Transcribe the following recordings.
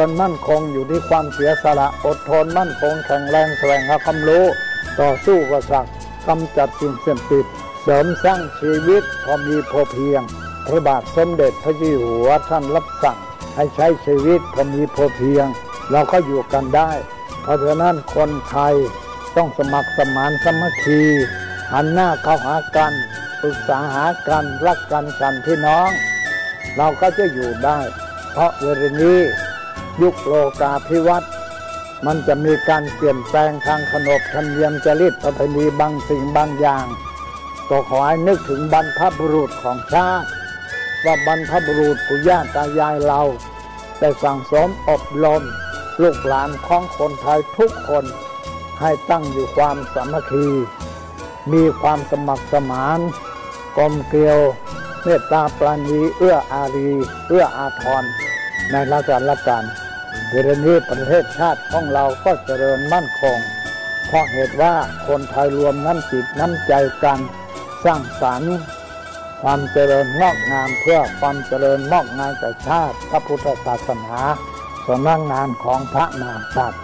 นมั่นคงอยู่ที่ความเสียสละอดทนมั่นคงแข็งแรงแสวงหาความรู้ต่อสู้กับศักดิ์กำจัดสิ่งเสื่อมติดเสริมสร้างชีวิตพอมีพอเพียงพระบาทสมเด็จพระเจ้าอยู่หัวท่านรับสั่งให้ใช้ชีวิตพอมีพอเพียงเราก็อยู่กันได้เพราะฉะนั้นคนไทยต้องสมัครสมานสามัคคีหันหน้าเข้าหากันปรึกษาหากันรักกันฉันพี่น้องเราก็จะอยู่ได้เพราะเวลานี้ยุคโลกาภิวัตน์มันจะมีการเปลี่ยนแปลงทางขนบธรรมเนียมจริยประเพณีบางสิ่งบางอย่างก็ขอให้นึกถึงบรรพบุรุษของชาติว่าบรรพบุรุษปู่ย่าตายายเราได้สั่งสมอบรมลูกหลานของคนไทยทุกคนให้ตั้งอยู่ความสามัคคีมีความสมัครสมานกลมเกลียวเมตตาปราณีเอื้ออารีเอื้ออาทรในราชการเวลานี้ประเทศชาติของเราก็เจริญมั่นคงเพราะเหตุว่าคนไทยรวมน้ำจิตน้ำใจกันสร้างสรรค์ความเจริญงอกงามเพื่อความเจริญงอกงามแก่ชาติพระพุทธศาสนาสำนักงานของพระมหากษัตริย์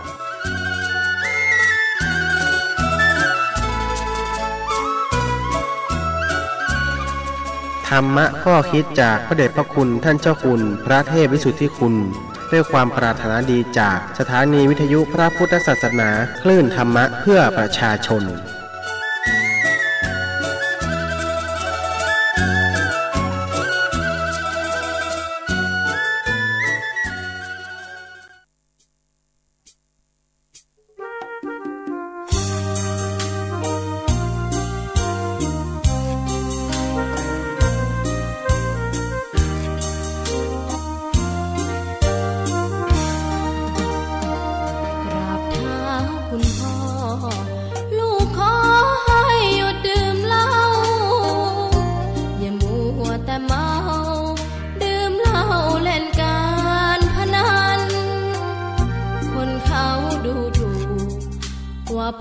ธรรมะข้อคิดจากพระเดชพระคุณท่านเจ้าคุณพระเทพวิสุทธิคุณด้วยความปรารถนาดีจากสถานีวิทยุพระพุทธศาสนาคลื่นธรรมะเพื่อประชาชน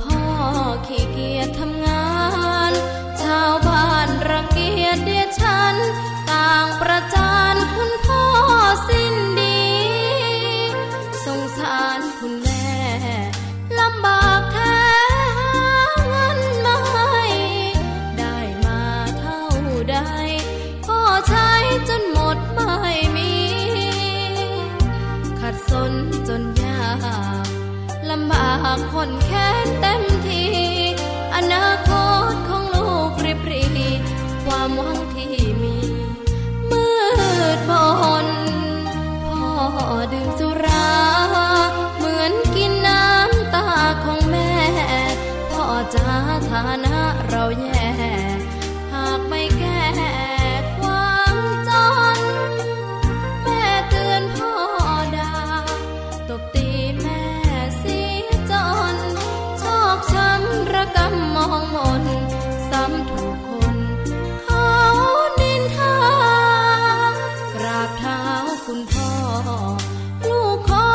พ่อขี้เกียจทำงานชาวบ้านรังเกียจเดียดฉันต่างประจานคุณพ่อสิ้นดีสงสารคุณแม่ลำบากแท้หาเงินมาให้ได้มาเท่าใดพ่อใช้จนหมดไม่มีขัดสนจนยากลำบากคนแค้นเต็มทีอนาคตของลูกริบหรี่ความหวังที่มีมืดมนพ่อดื่มสุราเหมือนกินน้ำตาของแม่พ่อจ๋าฐานะเราแย่หากไม่แก้ความจนแม่เตือนพ่อด่าตบตีแม่ชอกช้ำระกำมองมนซ้ำถูกคนเขานินทากราบเท้าคุณพ่อลูกขอ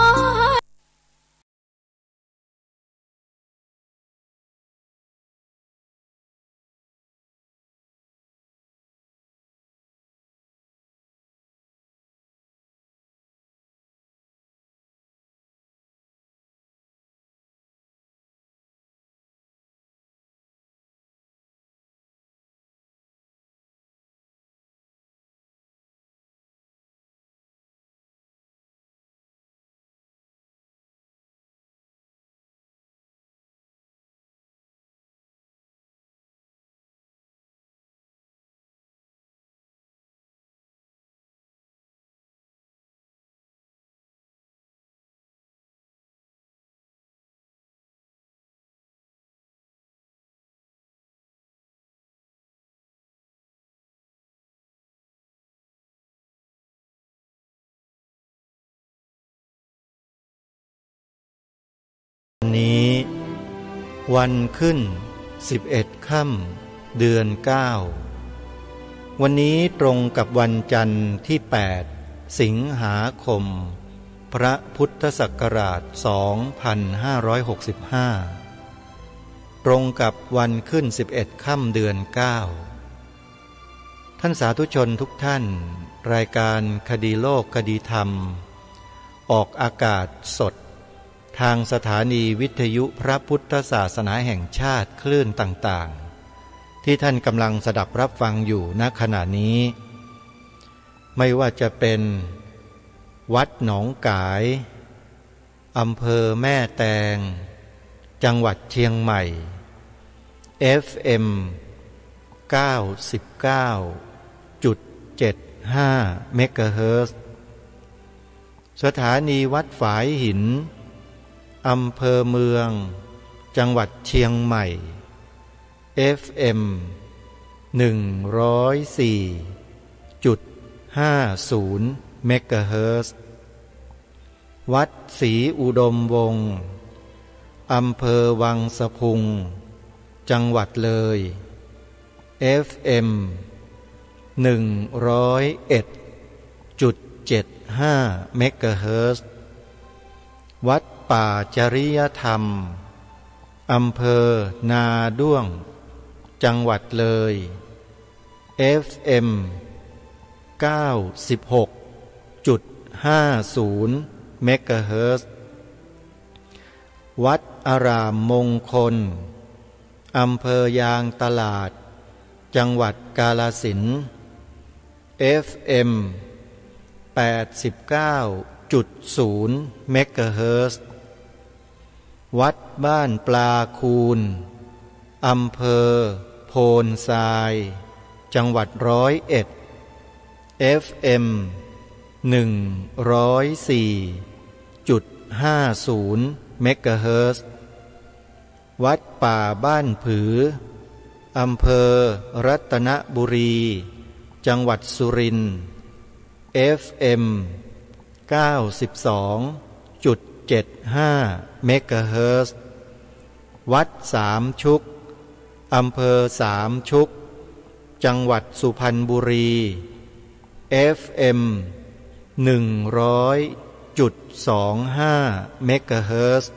วันนี้วันขึ้น11 ค่ำเดือน 9วันนี้ตรงกับวันจันทร์ที่ 8 สิงหาคมพระพุทธศักราช 2565 ตรงกับวันขึ้น11 ค่ำเดือน 9ท่านสาธุชนทุกท่านรายการคดีโลกคดีธรรม ออกอากาศสดทางสถานีวิทยุพระพุทธศาสนาแห่งชาติคลื่นต่างๆที่ท่านกำลังสดับรับฟังอยู่ณขณะนี้ไม่ว่าจะเป็นวัดหนองกายอำเภอแม่แตงจังหวัดเชียงใหม่ FM 99.75 เมกะเฮิรตซ์สถานีวัดฝายหินอำเภอเมืองจังหวัดเชียงใหม่ FM 104.50 เมกะเฮิรตซ์วัดศรีอุดมวงศ์อำเภอวังสะพุงจังหวัดเลย FM 101.75 เมกะเฮิรตซ์วัดป่าจริยธรรมอำเภอนาด้วงจังหวัดเลย FM 96.50 เมกะเฮิรตซ์วัดอารามมงคลอำเภอยางตลาดจังหวัดกาฬสินธุ์ FM 89.0 เมกะเฮิรตซ์วัดบ้านปลาคูนอำเภอโพนทรายจังหวัด101 FM 104.50 เมกะเฮิรตซ์วัดป่าบ้านผืออำเภอรัตนบุรีจังหวัดสุรินทร์ FM 92.75 เมกะเฮิรตซ์วัดสามชุกอำเภอสามชุกจังหวัดสุพรรณบุรี FM 100.25 เมกะเฮิรตซ์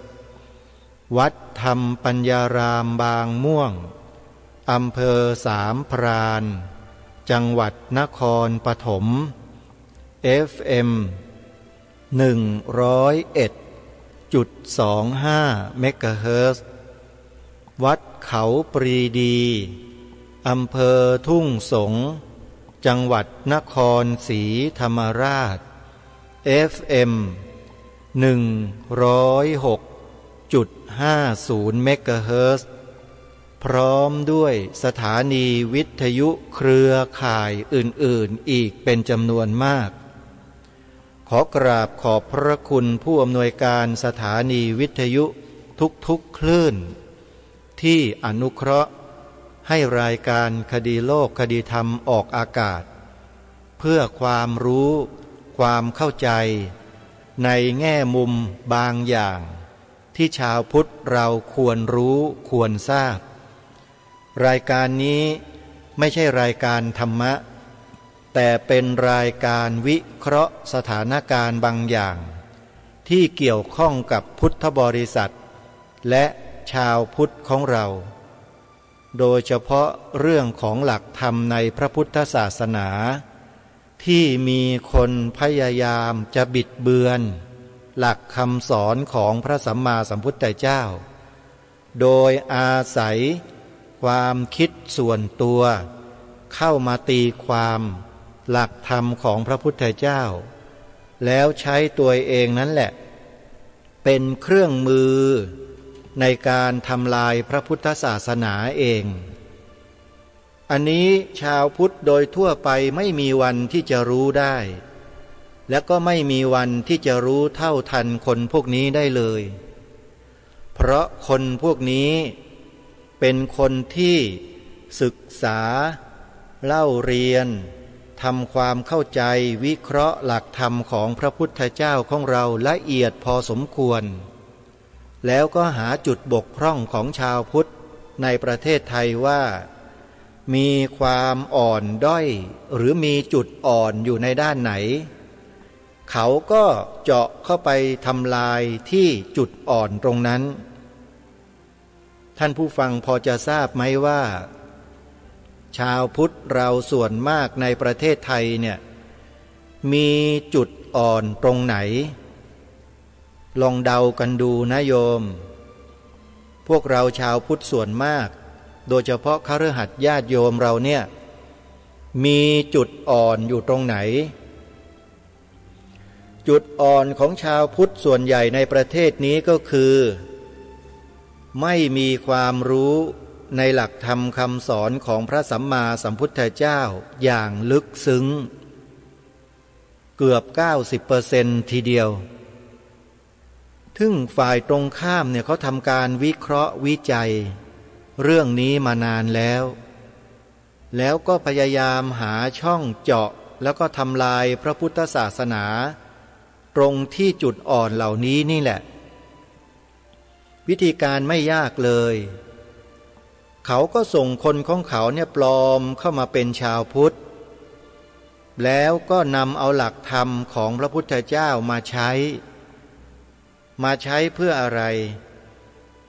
วัดธรรมปัญญารามบางม่วงอำเภอสามพรานจังหวัดนครปฐม FM 101.25 เมกะเฮิรตซ์วัดเขาปรีดีอำเภอทุ่งสงจังหวัดนครศรีธรรมราช FM 106.50 เมกะเฮิรตซ์พร้อมด้วยสถานีวิทยุเครือข่ายอื่นๆอีกเป็นจำนวนมากขอกราบขอบพระคุณผู้อำนวยการสถานีวิทยุทุกๆคลื่นที่อนุเคราะห์ให้รายการคดีโลกคดีธรรมออกอากาศเพื่อความรู้ความเข้าใจในแง่มุมบางอย่างที่ชาวพุทธเราควรรู้ควรทราบรายการนี้ไม่ใช่รายการธรรมะแต่เป็นรายการวิเคราะห์สถานการณ์บางอย่างที่เกี่ยวข้องกับพุทธบริษัทและชาวพุทธของเราโดยเฉพาะเรื่องของหลักธรรมในพระพุทธศาสนาที่มีคนพยายามจะบิดเบือนหลักคำสอนของพระสัมมาสัมพุทธเจ้าโดยอาศัยความคิดส่วนตัวเข้ามาตีความหลักธรรมของพระพุทธเจ้าแล้วใช้ตัวเองนั่นแหละเป็นเครื่องมือในการทำลายพระพุทธศาสนาเองอันนี้ชาวพุทธโดยทั่วไปไม่มีวันที่จะรู้ได้และก็ไม่มีวันที่จะรู้เท่าทันคนพวกนี้ได้เลยเพราะคนพวกนี้เป็นคนที่ศึกษาเล่าเรียนทำความเข้าใจวิเคราะห์หลักธรรมของพระพุทธเจ้าของเราละเอียดพอสมควรแล้วก็หาจุดบกพร่องของชาวพุทธในประเทศไทยว่ามีความอ่อนด้อยหรือมีจุดอ่อนอยู่ในด้านไหนเขาก็เจาะเข้าไปทำลายที่จุดอ่อนตรงนั้นท่านผู้ฟังพอจะทราบไหมว่าชาวพุทธเราส่วนมากในประเทศไทยเนี่ยมีจุดอ่อนตรงไหน ลองเดากันดูนะโยมพวกเราชาวพุทธส่วนมากโดยเฉพาะคฤหัสถ์ญาติโยมเราเนี่ยมีจุดอ่อนอยู่ตรงไหนจุดอ่อนของชาวพุทธส่วนใหญ่ในประเทศนี้ก็คือไม่มีความรู้ในหลักธรรมคำสอนของพระสัมมาสัมพุทธเจ้าอย่างลึกซึ้งเกือบ 90% ทีเดียวถึงฝ่ายตรงข้ามเนี่ยเขาทำการวิเคราะห์วิจัยเรื่องนี้มานานแล้วก็พยายามหาช่องเจาะแล้วก็ทำลายพระพุทธศาสนาตรงที่จุดอ่อนเหล่านี้นี่แหละวิธีการไม่ยากเลยเขาก็ส่งคนของเขาเนี่ยปลอมเข้ามาเป็นชาวพุทธแล้วก็นำเอาหลักธรรมของพระพุทธเจ้ามาใช้เพื่ออะไร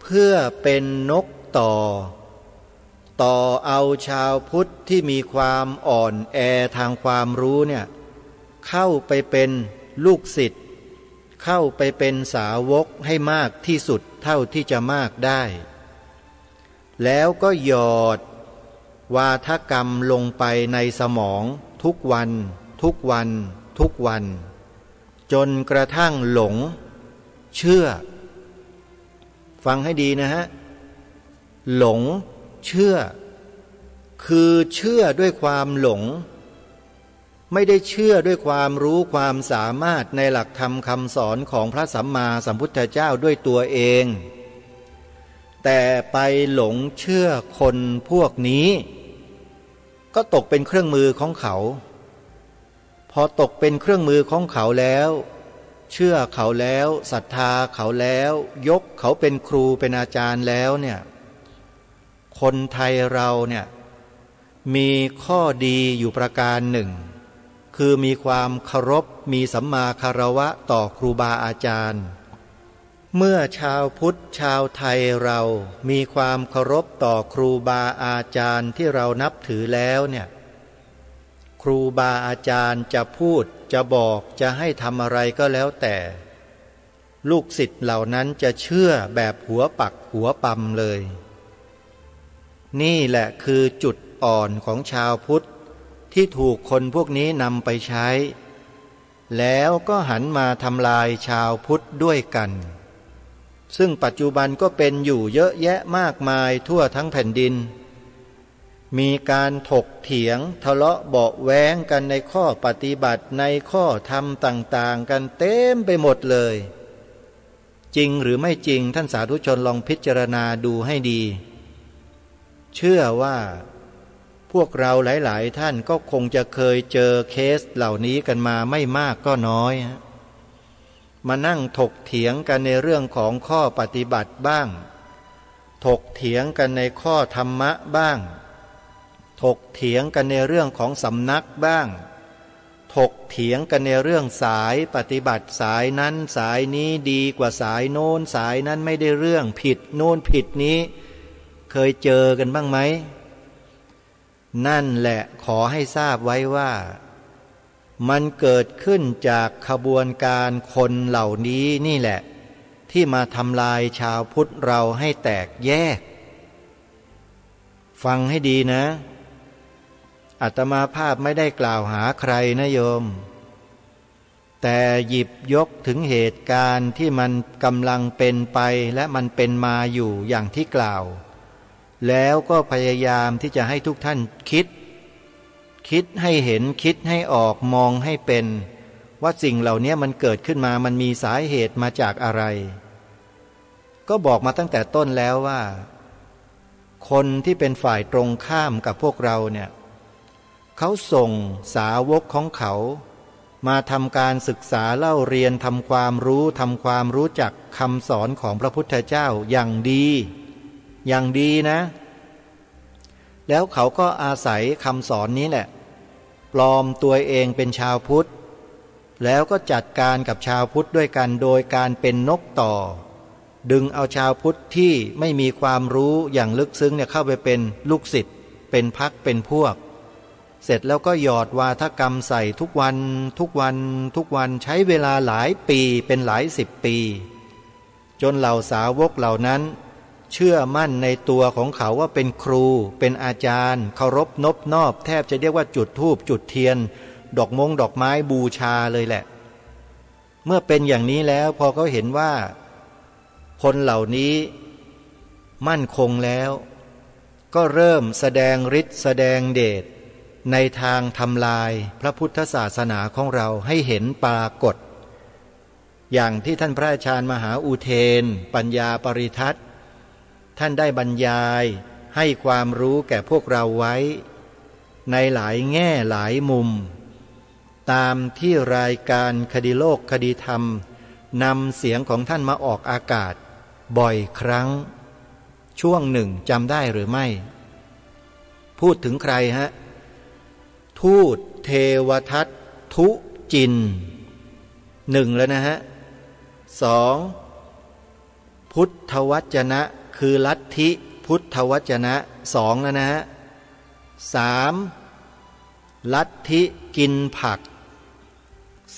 เพื่อเป็นนกต่อเอาชาวพุทธที่มีความอ่อนแอทางความรู้เนี่ยเข้าไปเป็นลูกศิษย์เข้าไปเป็นสาวกให้มากที่สุดเท่าที่จะมากได้แล้วก็หยอดวาทกรรมลงไปในสมองทุกวันจนกระทั่งหลงเชื่อฟังให้ดีนะฮะหลงเชื่อคือเชื่อด้วยความหลงไม่ได้เชื่อด้วยความรู้ความสามารถในหลักธรรมคำสอนของพระสัมมาสัมพุทธเจ้าด้วยตัวเองแต่ไปหลงเชื่อคนพวกนี้ก็ตกเป็นเครื่องมือของเขาพอตกเป็นเครื่องมือของเขาแล้วเชื่อเขาแล้วศรัทธาเขาแล้วยกเขาเป็นครูเป็นอาจารย์แล้วเนี่ยคนไทยเราเนี่ยมีข้อดีอยู่ประการหนึ่งคือมีความเคารพมีสัมมาคารวะต่อครูบาอาจารย์เมื่อชาวพุทธชาวไทยเรามีความเคารพต่อครูบาอาจารย์ที่เรานับถือแล้วเนี่ยครูบาอาจารย์จะพูดจะบอกจะให้ทำอะไรก็แล้วแต่ลูกศิษย์เหล่านั้นจะเชื่อแบบหัวปักหัวปั๊มเลยนี่แหละคือจุดอ่อนของชาวพุทธที่ถูกคนพวกนี้นำไปใช้แล้วก็หันมาทำลายชาวพุทธด้วยกันซึ่งปัจจุบันก็เป็นอยู่เยอะแยะมากมายทั่วทั้งแผ่นดินมีการถกเถียงทะเลาะเบาะแว้งกันในข้อปฏิบัติในข้อธรรมต่างๆกันเต็มไปหมดเลยจริงหรือไม่จริงท่านสาธุชนลองพิจารณาดูให้ดีเชื่อว่าพวกเราหลายๆท่านก็คงจะเคยเจอเคสเหล่านี้กันมาไม่มากก็น้อยมานั่งถกเถียงกันในเรื่องของข้อปฏิบัติบ้างถกเถียงกันในข้อธรรมะบ้างถกเถียงกันในเรื่องของสำนักบ้างถกเถียงกันในเรื่องสายปฏิบัติสายนั้นสายนี้ดีกว่าสายโน้นสายนั้นไม่ได้เรื่องผิดโน้นผิดนี้เคยเจอกันบ้างไหมนั่นแหละขอให้ทราบไว้ว่ามันเกิดขึ้นจากขบวนการคนเหล่านี้นี่แหละที่มาทำลายชาวพุทธเราให้แตกแยกฟังให้ดีนะอาตมาภาพไม่ได้กล่าวหาใครนะโยมแต่หยิบยกถึงเหตุการณ์ที่มันกำลังเป็นไปและมันเป็นมาอยู่อย่างที่กล่าวแล้วก็พยายามที่จะให้ทุกท่านคิดให้เห็นคิดให้ออกมองให้เป็นว่าสิ่งเหล่านี้มันเกิดขึ้นมามันมีสาเหตุมาจากอะไรก็บอกมาตั้งแต่ต้นแล้วว่าคนที่เป็นฝ่ายตรงข้ามกับพวกเราเนี่ยเขาส่งสาวกของเขามาทำการศึกษาเล่าเรียนทำความรู้จักคำสอนของพระพุทธเจ้าอย่างดีนะแล้วเขาก็อาศัยคำสอนนี้แหละปลอมตัวเองเป็นชาวพุทธแล้วก็จัดการกับชาวพุทธด้วยกันโดยการเป็นนกต่อดึงเอาชาวพุทธที่ไม่มีความรู้อย่างลึกซึ้งเนี่ยเข้าไปเป็นลูกศิษย์เป็นพรรคเป็นพวกเสร็จแล้วก็หยอดวาทกรรมใส่ทุกวันใช้เวลาหลายปีเป็นหลาย10 ปี จนเหล่าสาวกเหล่านั้นเชื่อมั่นในตัวของเขาว่าเป็นครูเป็นอาจารย์เคารพนบนอบแทบจะเรียกว่าจุดธูปจุดเทียนดอกไม้บูชาเลยแหละเมื่อเป็นอย่างนี้แล้วพอเขาเห็นว่าคนเหล่านี้มั่นคงแล้วก็เริ่มแสดงฤทธิ์แสดงเดชในทางทำลายพระพุทธศาสนาของเราให้เห็นปรากฏอย่างที่ท่านพระอาจารย์มหาอุเทนปัญญาปริทัศน์ท่านได้บรรยายให้ความรู้แก่พวกเราไว้ในหลายแง่หลายมุมตามที่รายการคดีโลกคดีธรรมนำเสียงของท่านมาออกอากาศบ่อยครั้งช่วงหนึ่งจำได้หรือไม่พูดถึงใครฮะทูตเทวทัตทุจินหนึ่งแล้วนะฮะสองพุทธวจนะคือลัทธิพุทธวจนะสองแล้วนะฮะสามลัทธิกินผัก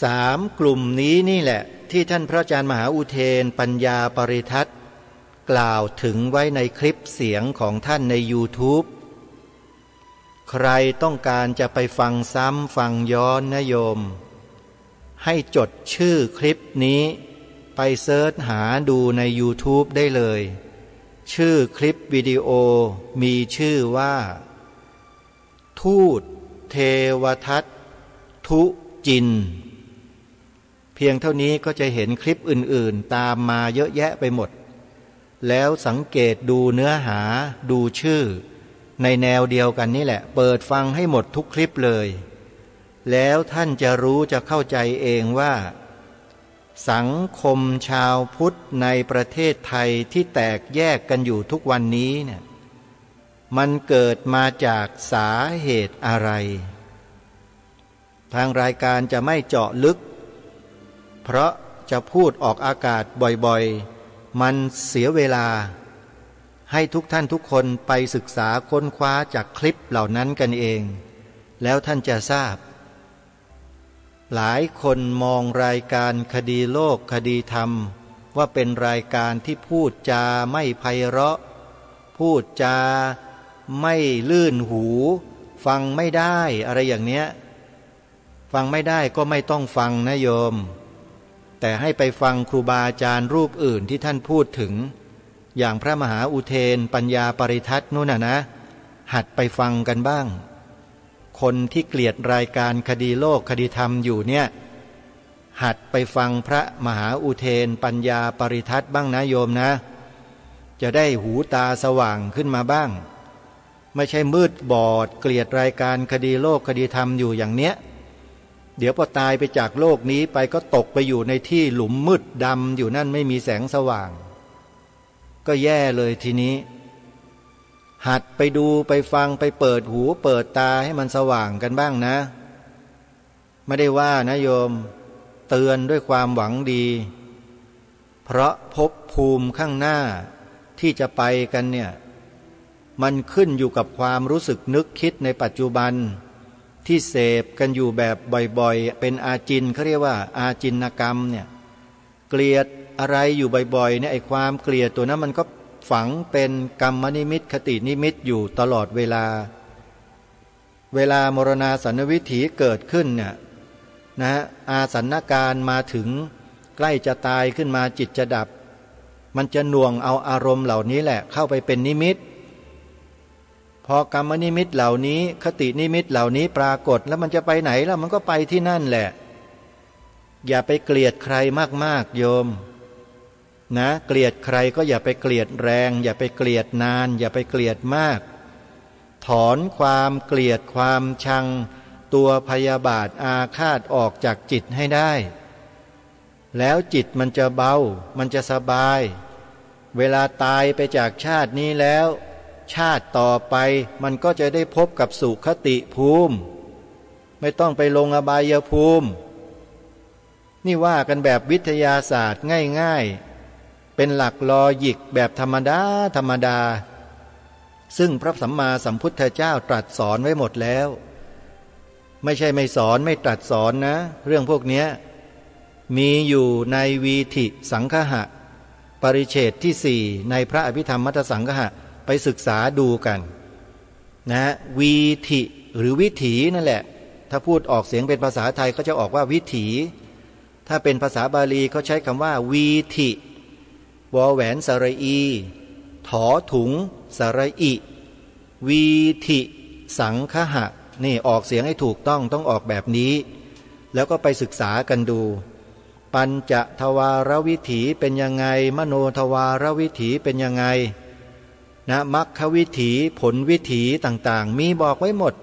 สามกลุ่มนี้นี่แหละที่ท่านพระอาจารย์มหาอุเทนปัญญาปริทัศน์กล่าวถึงไว้ในคลิปเสียงของท่านใน YouTube ใครต้องการจะไปฟังซ้ำฟังย้อนนะโยมให้จดชื่อคลิปนี้ไปเสิร์ชหาดูใน YouTube ได้เลยชื่อคลิปวิดีโอมีชื่อว่าทูตเทวทัตทุจินเพียงเท่านี้ก็จะเห็นคลิปอื่นๆตามมาเยอะแยะไปหมดแล้วสังเกตดูเนื้อหาดูชื่อในแนวเดียวกันนี่แหละเปิดฟังให้หมดทุกคลิปเลยแล้วท่านจะรู้จะเข้าใจเองว่าสังคมชาวพุทธในประเทศไทยที่แตกแยกกันอยู่ทุกวันนี้เนี่ยมันเกิดมาจากสาเหตุอะไรทางรายการจะไม่เจาะลึกเพราะจะพูดออกอากาศบ่อยๆมันเสียเวลาให้ทุกท่านทุกคนไปศึกษาค้นคว้าจากคลิปเหล่านั้นกันเองแล้วท่านจะทราบหลายคนมองรายการคดีโลกคดีธรรมว่าเป็นรายการที่พูดจาไม่ไพเราะพูดจาไม่ลื่นหูฟังไม่ได้อะไรอย่างเนี้ยฟังไม่ได้ก็ไม่ต้องฟังนะโยมแต่ให้ไปฟังครูบาอาจารย์รูปอื่นที่ท่านพูดถึงอย่างพระมหาอุเทนปัญญาปริทัศน์นู่นนะหัดไปฟังกันบ้างคนที่เกลียดรายการคดีโลกคดีธรรมอยู่เนี่ยหัดไปฟังพระมหาอุเทนปัญญาปริทัศน์บ้างนะโยมนะจะได้หูตาสว่างขึ้นมาบ้างไม่ใช่มืดบอดเกลียดรายการคดีโลกคดีธรรมอยู่อย่างเนี้ยเดี๋ยวพอตายไปจากโลกนี้ไปก็ตกไปอยู่ในที่หลุมมืดดำอยู่นั่นไม่มีแสงสว่างก็แย่เลยทีนี้หัดไปดูไปฟังไปเปิดหูเปิดตาให้มันสว่างกันบ้างนะไม่ได้ว่านะโยมเตือนด้วยความหวังดีเพราะภพภูมิข้างหน้าที่จะไปกันเนี่ยมันขึ้นอยู่กับความรู้สึกนึกคิดในปัจจุบันที่เสพกันอยู่แบบบ่อยๆเป็นอาจินเขาเรียกว่าอาจินกรรมเนี่ยเกลียดอะไรอยู่บ่อยๆเนี่ยไอ้ความเกลียดตัวนั้นมันก็ฝังเป็นกรรมนิมิตคตินิมิตอยู่ตลอดเวลามรณาสันวิถีเกิดขึ้นเนี่ยนะอาสันการมาถึงใกล้จะตายขึ้นมาจิตจะดับมันจะหน่วงเอาอารมณ์เหล่านี้แหละเข้าไปเป็นนิมิตพอกรรมนิมิตเหล่านี้คตินิมิตเหล่านี้ปรากฏแล้วมันจะไปไหนล่ะมันก็ไปที่นั่นแหละอย่าไปเกลียดใครมากๆโยมนะเกลียดใครก็อย่าไปเกลียดแรงอย่าไปเกลียดนานอย่าไปเกลียดมากถอนความเกลียดความชังตัวพยาบาทอาฆาตออกจากจิตให้ได้แล้วจิตมันจะเบามันจะสบายเวลาตายไปจากชาตินี้แล้วชาติต่อไปมันก็จะได้พบกับสุคติภูมิไม่ต้องไปลงอบายภูมินี่ว่ากันแบบวิทยาศาสตร์ง่ายๆเป็นหลักลอยิกแบบธรรมดาซึ่งพระสัมมาสัมพุทธเจ้าตรัสสอนไว้หมดแล้วไม่ใช่ไม่สอนไม่ตรัสสอนนะเรื่องพวกนี้มีอยู่ในวีธิสังคหะป ปริเฉดที่4ในพระอภิธรรมมัทธสังฆะไปศึกษาดูกันนะวีถิหรือวิถีนั่นแหละถ้าพูดออกเสียงเป็นภาษาไทยก็จะออกว่าวิถีถ้าเป็นภาษาบาลีเขาใช้คำว่าวีถิวอแหวนสระอีถอถุงสระอิวีถิสังคหะนี่ออกเสียงให้ถูกต้องออกแบบนี้แล้วก็ไปศึกษากันดูปัญจทวารวิถีเป็นยังไงมโนทวารวิถีเป็นยังไงนะมรรควิถีผลวิถีต่างๆมีบอกไว้หมด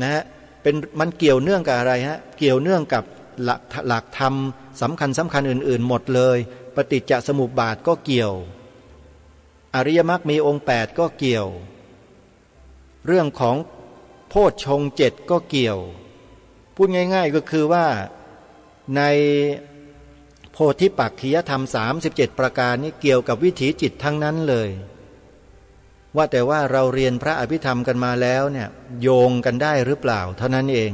นะเป็นมันเกี่ยวเนื่องกับอะไรฮะเกี่ยวเนื่องกับหลักธรรมสำคัญอื่นๆหมดเลยปฏิจจสมุปบาทก็เกี่ยวอริยมรรคมีองค์8ก็เกี่ยวเรื่องของโพชฌงค์7ก็เกี่ยวพูดง่ายๆก็คือว่าในโพธิปักขิยธรรม37ประการนี้เกี่ยวกับวิถีจิตทั้งนั้นเลยว่าแต่ว่าเราเรียนพระอภิธรรมกันมาแล้วเนี่ยโยงกันได้หรือเปล่าเท่านั้นเอง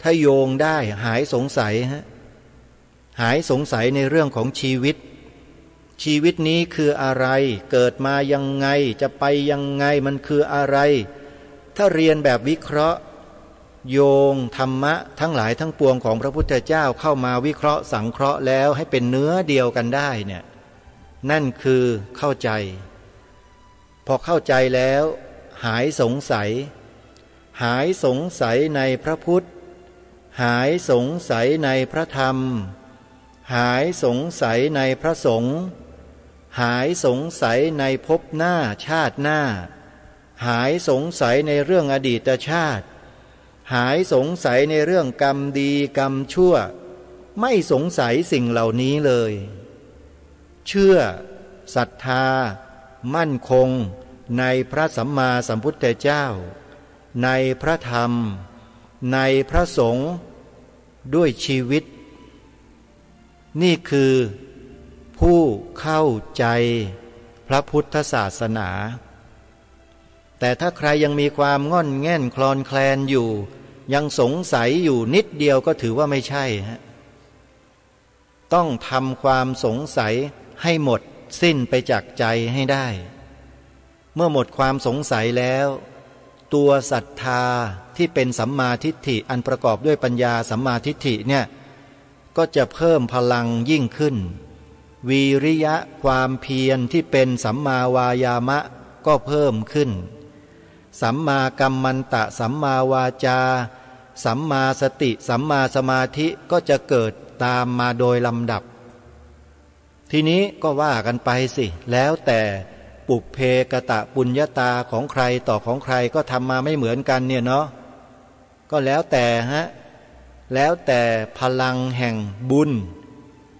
ถ้าโยงได้หายสงสัยฮะหายสงสัยในเรื่องของชีวิตนี้คืออะไรเกิดมายังไงจะไปยังไงมันคืออะไรถ้าเรียนแบบวิเคราะห์โยงธรรมะทั้งหลายทั้งปวงของพระพุทธเจ้าเข้ามาวิเคราะห์สังเคราะห์แล้วให้เป็นเนื้อเดียวกันได้เนี่ยนั่นคือเข้าใจพอเข้าใจแล้วหายสงสัยในพระพุทธหายสงสัยในพระธรรมหายสงสัยในพระสงฆ์หายสงสัยในภพหน้าชาติหน้าหายสงสัยในเรื่องอดีตชาติหายสงสัยในเรื่องกรรมดีกรรมชั่วไม่สงสัยสิ่งเหล่านี้เลยเชื่อศรัทธามั่นคงในพระสัมมาสัมพุทธเจ้าในพระธรรมในพระสงฆ์ด้วยชีวิตนี่คือผู้เข้าใจพระพุทธศาสนาแต่ถ้าใครยังมีความง่อนแง่นคลอนแคลนอยู่ยังสงสัยอยู่นิดเดียวก็ถือว่าไม่ใช่ฮะต้องทำความสงสัยให้หมดสิ้นไปจากใจให้ได้เมื่อหมดความสงสัยแล้วตัวศรัทธาที่เป็นสัมมาทิฏฐิอันประกอบด้วยปัญญาสัมมาทิฏฐิเนี่ยก็จะเพิ่มพลังยิ่งขึ้นวีริยะความเพียรที่เป็นสัมมาวายามะก็เพิ่มขึ้นสัมมากัมมันตะสัมมาวาจาสัมมาสติสัมมาสมาธิก็จะเกิดตามมาโดยลำดับทีนี้ก็ว่ากันไปสิแล้วแต่ปุพเพกตะปุญญาตาของใครต่อของใครก็ทำมาไม่เหมือนกันเนี่ยเนาะก็แล้วแต่ฮะแล้วแต่พลังแห่งบุญ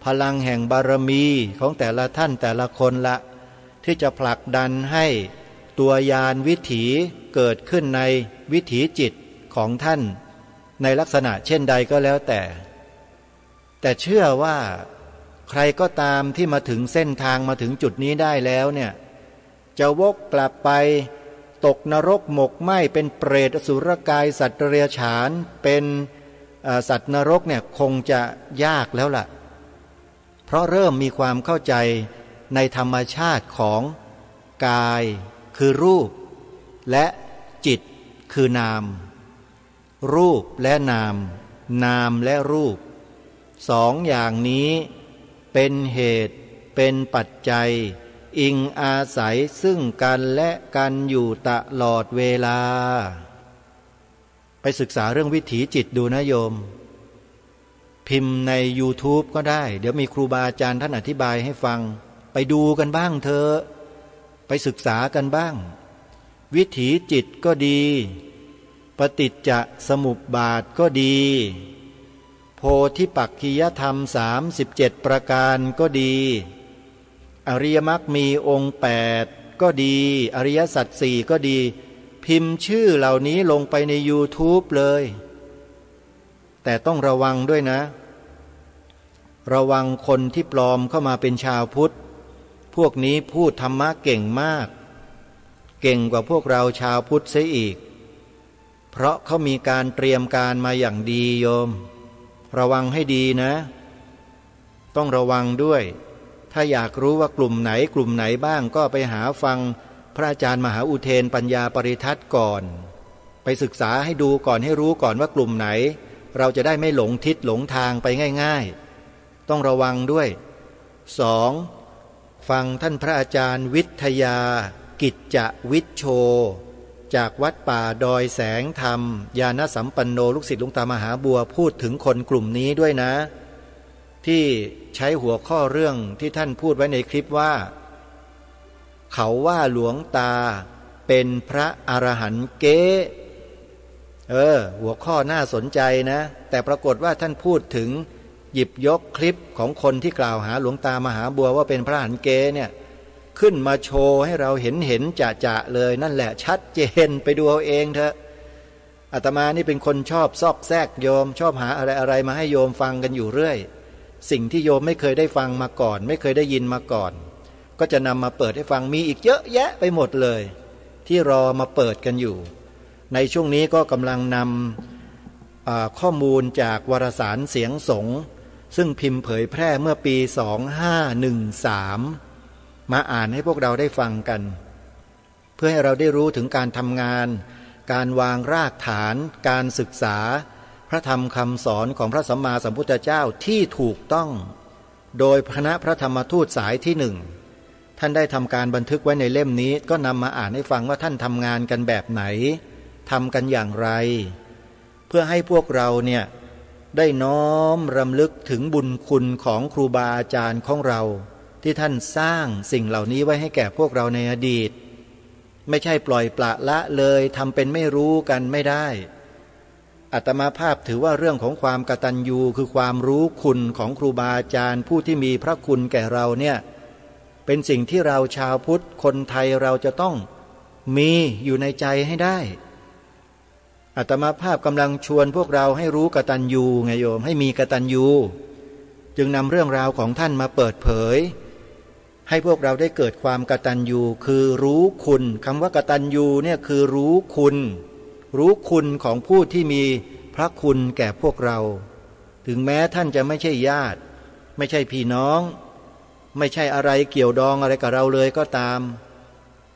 พลังแห่งบารมีของแต่ละท่านแต่ละคนละที่จะผลักดันให้ตัวยานวิถีเกิดขึ้นในวิถีจิตของท่านในลักษณะเช่นใดก็แล้วแต่เชื่อว่าใครก็ตามที่มาถึงเส้นทางมาถึงจุดนี้ได้แล้วเนี่ยจะวกกลับไปตกนรกหมกไหม้เป็นเปรตอสุรกายสัตว์เดรัจฉานเป็นสัตว์นรกเนี่ยคงจะยากแล้วล่ะเพราะเริ่มมีความเข้าใจในธรรมชาติของกายคือรูปและจิตคือนามรูปและนามนามและรูปสองอย่างนี้เป็นเหตุเป็นปัจจัยอิงอาศัยซึ่งกันและกันอยู่ตลอดเวลาไปศึกษาเรื่องวิถีจิตดูนะโยมพิมพ์ใน YouTube ก็ได้เดี๋ยวมีครูบาอาจารย์ท่านอธิบายให้ฟังไปดูกันบ้างเถอะไปศึกษากันบ้างวิถีจิตก็ดีปฏิจจสมุปบาทก็ดีโพธิปักขิยธรรม37ประการก็ดีอริยมรรคมีองค์8ก็ดีอริยสัจ4ก็ดีพิมพ์ชื่อเหล่านี้ลงไปใน YouTube เลยแต่ต้องระวังด้วยนะระวังคนที่ปลอมเข้ามาเป็นชาวพุทธพวกนี้พูดธรรมะเก่งมากเก่งกว่าพวกเราชาวพุทธเสียอีกเพราะเขามีการเตรียมการมาอย่างดีโยมระวังให้ดีนะต้องระวังด้วย ถ้าอยากรู้ว่ากลุ่มไหนบ้างก็ไปหาฟังพระอาจารย์มหาอุเทนปัญญาปริทัศน์ก่อนไปศึกษาให้ดูก่อนให้รู้ก่อนว่ากลุ่มไหนเราจะได้ไม่หลงทิศหลงทางไปง่ายๆต้องระวังด้วย 2. ฟังท่านพระอาจารย์วิทยากิจจวิชโชจากวัดป่าดอยแสงธรรมญาณสัมปันโนลูกศิษย์หลวงตามหาบัวพูดถึงคนกลุ่มนี้ด้วยนะที่ใช้หัวข้อเรื่องที่ท่านพูดไว้ในคลิปว่าเขาว่าหลวงตาเป็นพระอรหันต์เก๊หัวข้อน่าสนใจนะแต่ปรากฏว่าท่านพูดถึงหยิบยกคลิปของคนที่กล่าวหาหลวงตามหาบัวว่าเป็นพระอรหันต์เก๊เนี่ยขึ้นมาโชว์ให้เราเห็นจะเลยนั่นแหละชัดเจนไปดูเอาเองเถอะอาตมานี่เป็นคนชอบซอกแซกโยมชอบหาอะไรมาให้โยมฟังกันอยู่เรื่อยสิ่งที่โยมไม่เคยได้ฟังมาก่อนไม่เคยได้ยินมาก่อนก็จะนำมาเปิดให้ฟังมีอีกเยอะแยะไปหมดเลยที่รอมาเปิดกันอยู่ในช่วงนี้ก็กำลังนำข้อมูลจากวารสารเสียงสงฆ์ซึ่งพิมพ์เผยแพร่เมื่อปี 2513มาอ่านให้พวกเราได้ฟังกันเพื่อให้เราได้รู้ถึงการทำงานการวางรากฐานการศึกษาพระธรรมคำสอนของพระสัมมาสัมพุทธเจ้าที่ถูกต้องโดยคณะพระธรรมทูตสายที่หนึ่งท่านได้ทำการบันทึกไว้ในเล่มนี้ก็นำมาอ่านให้ฟังว่าท่านทำงานกันแบบไหนทำกันอย่างไรเพื่อให้พวกเราเนี่ยได้น้อมรำลึกถึงบุญคุณของครูบาอาจารย์ของเราที่ท่านสร้างสิ่งเหล่านี้ไว้ให้แก่พวกเราในอดีตไม่ใช่ปล่อยปละละเลยทำเป็นไม่รู้กันไม่ได้อาตมาภาพถือว่าเรื่องของความกตัญญูคือความรู้คุณของครูบาอาจารย์ผู้ที่มีพระคุณแก่เราเนี่ยเป็นสิ่งที่เราชาวพุทธคนไทยเราจะต้องมีอยู่ในใจให้ได้อาตมาภาพกำลังชวนพวกเราให้รู้กตัญญูไงโยมให้มีกตัญญูจึงนำเรื่องราวของท่านมาเปิดเผยให้พวกเราได้เกิดความกตัญญูคือรู้คุณคำว่ากตัญญูเนี่ยคือรู้คุณของผู้ที่มีพระคุณแก่พวกเราถึงแม้ท่านจะไม่ใช่ญาติไม่ใช่พี่น้องไม่ใช่อะไรเกี่ยวดองอะไรกับเราเลยก็ตาม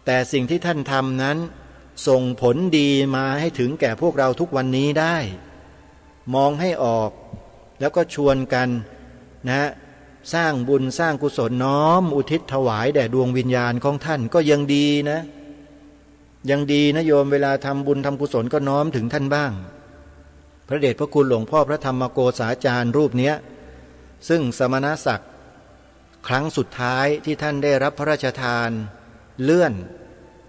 แต่สิ่งที่ท่านทำนั้นส่งผลดีมาให้ถึงแก่พวกเราทุกวันนี้ได้มองให้ออกแล้วก็ชวนกันนะสร้างบุญสร้างกุศลน้อมอุทิศถวายแด่ดวงวิญญาณของท่านก็ยังดีนะยังดีนะโยมเวลาทำบุญทำกุศลก็น้อมถึงท่านบ้างพระเดชพระคุณหลวงพ่อพระธรรมโกษาจารย์รูปเนี้ยซึ่งสมณศักดิ์ครั้งสุดท้ายที่ท่านได้รับพระราชทานเลื่อน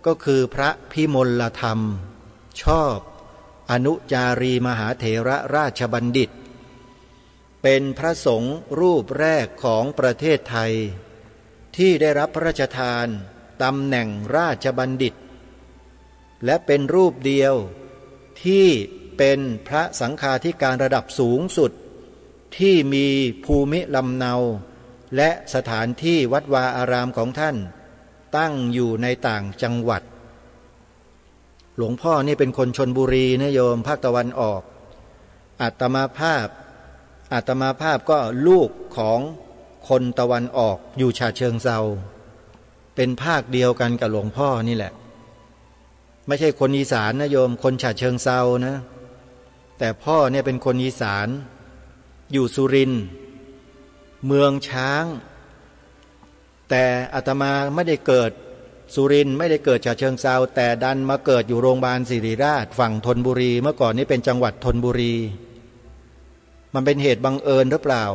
ก็คือพระพิมลธรรมชอบอนุจารีมหาเถระราชบัณฑิตเป็นพระสงฆ์รูปแรกของประเทศไทยที่ได้รับพระราชทานตำแหน่งราชบัณฑิตและเป็นรูปเดียวที่เป็นพระสังฆาธิการระดับสูงสุดที่มีภูมิลำเนาและสถานที่วัดวาอารามของท่านตั้งอยู่ในต่างจังหวัดหลวงพ่อนี่เป็นคนชลบุรีนะโยมภาคตะวันออกอาตมาภาพก็ลูกของคนตะวันออกอยู่ฉะเชิงเทราเป็นภาคเดียวกันกับหลวงพ่อนี่แหละไม่ใช่คนอีสานนะโยมคนฉะเชิงเทรานะแต่พ่อเนี่ยเป็นคนอีสานอยู่สุรินทร์เมืองช้างแต่อาตมาไม่ได้เกิดสุรินทร์ไม่ได้เกิดฉะเชิงเทราแต่ดันมาเกิดอยู่โรงพยาบาลศิริราชฝั่งธนบุรีเมื่อก่อนนี้เป็นจังหวัดธนบุรีมันเป็นเหตุบังเอิญหรือเปล่า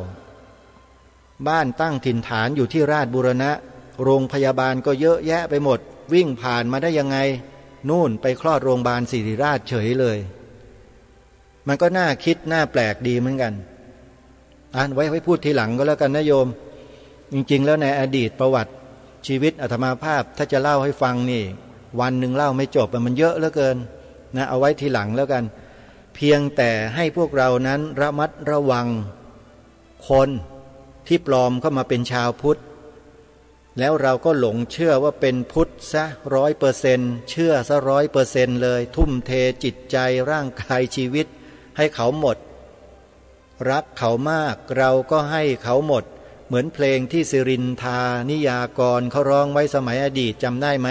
บ้านตั้งถิ่นฐานอยู่ที่ราชบูรณะโรงพยาบาลก็เยอะแยะไปหมดวิ่งผ่านมาได้ยังไงนู่นไปคลอดโรงพยาบาลศิริราชเฉยเลยมันก็น่าคิดน่าแปลกดีเหมือนกันไว้พูดทีหลังก็แล้วกันนะโยมจริงๆแล้วในอดีตประวัติชีวิตอาตมาภาพถ้าจะเล่าให้ฟังนี่วันหนึ่งเล่าไม่จบมันเยอะเหลือเกินนะเอาไว้ทีหลังแล้วกันเพียงแต่ให้พวกเรานั้นระมัดระวังคนที่ปลอมเข้ามาเป็นชาวพุทธแล้วเราก็หลงเชื่อว่าเป็นพุทธซะ100%เชื่อซะ100%เลยทุ่มเทจิตใจร่างกายชีวิตให้เขาหมดรักเขามากเราก็ให้เขาหมด เหมือนเพลงที่สิรินทานิยากรเขาร้องไว้สมัยอดีตจำได้ไหม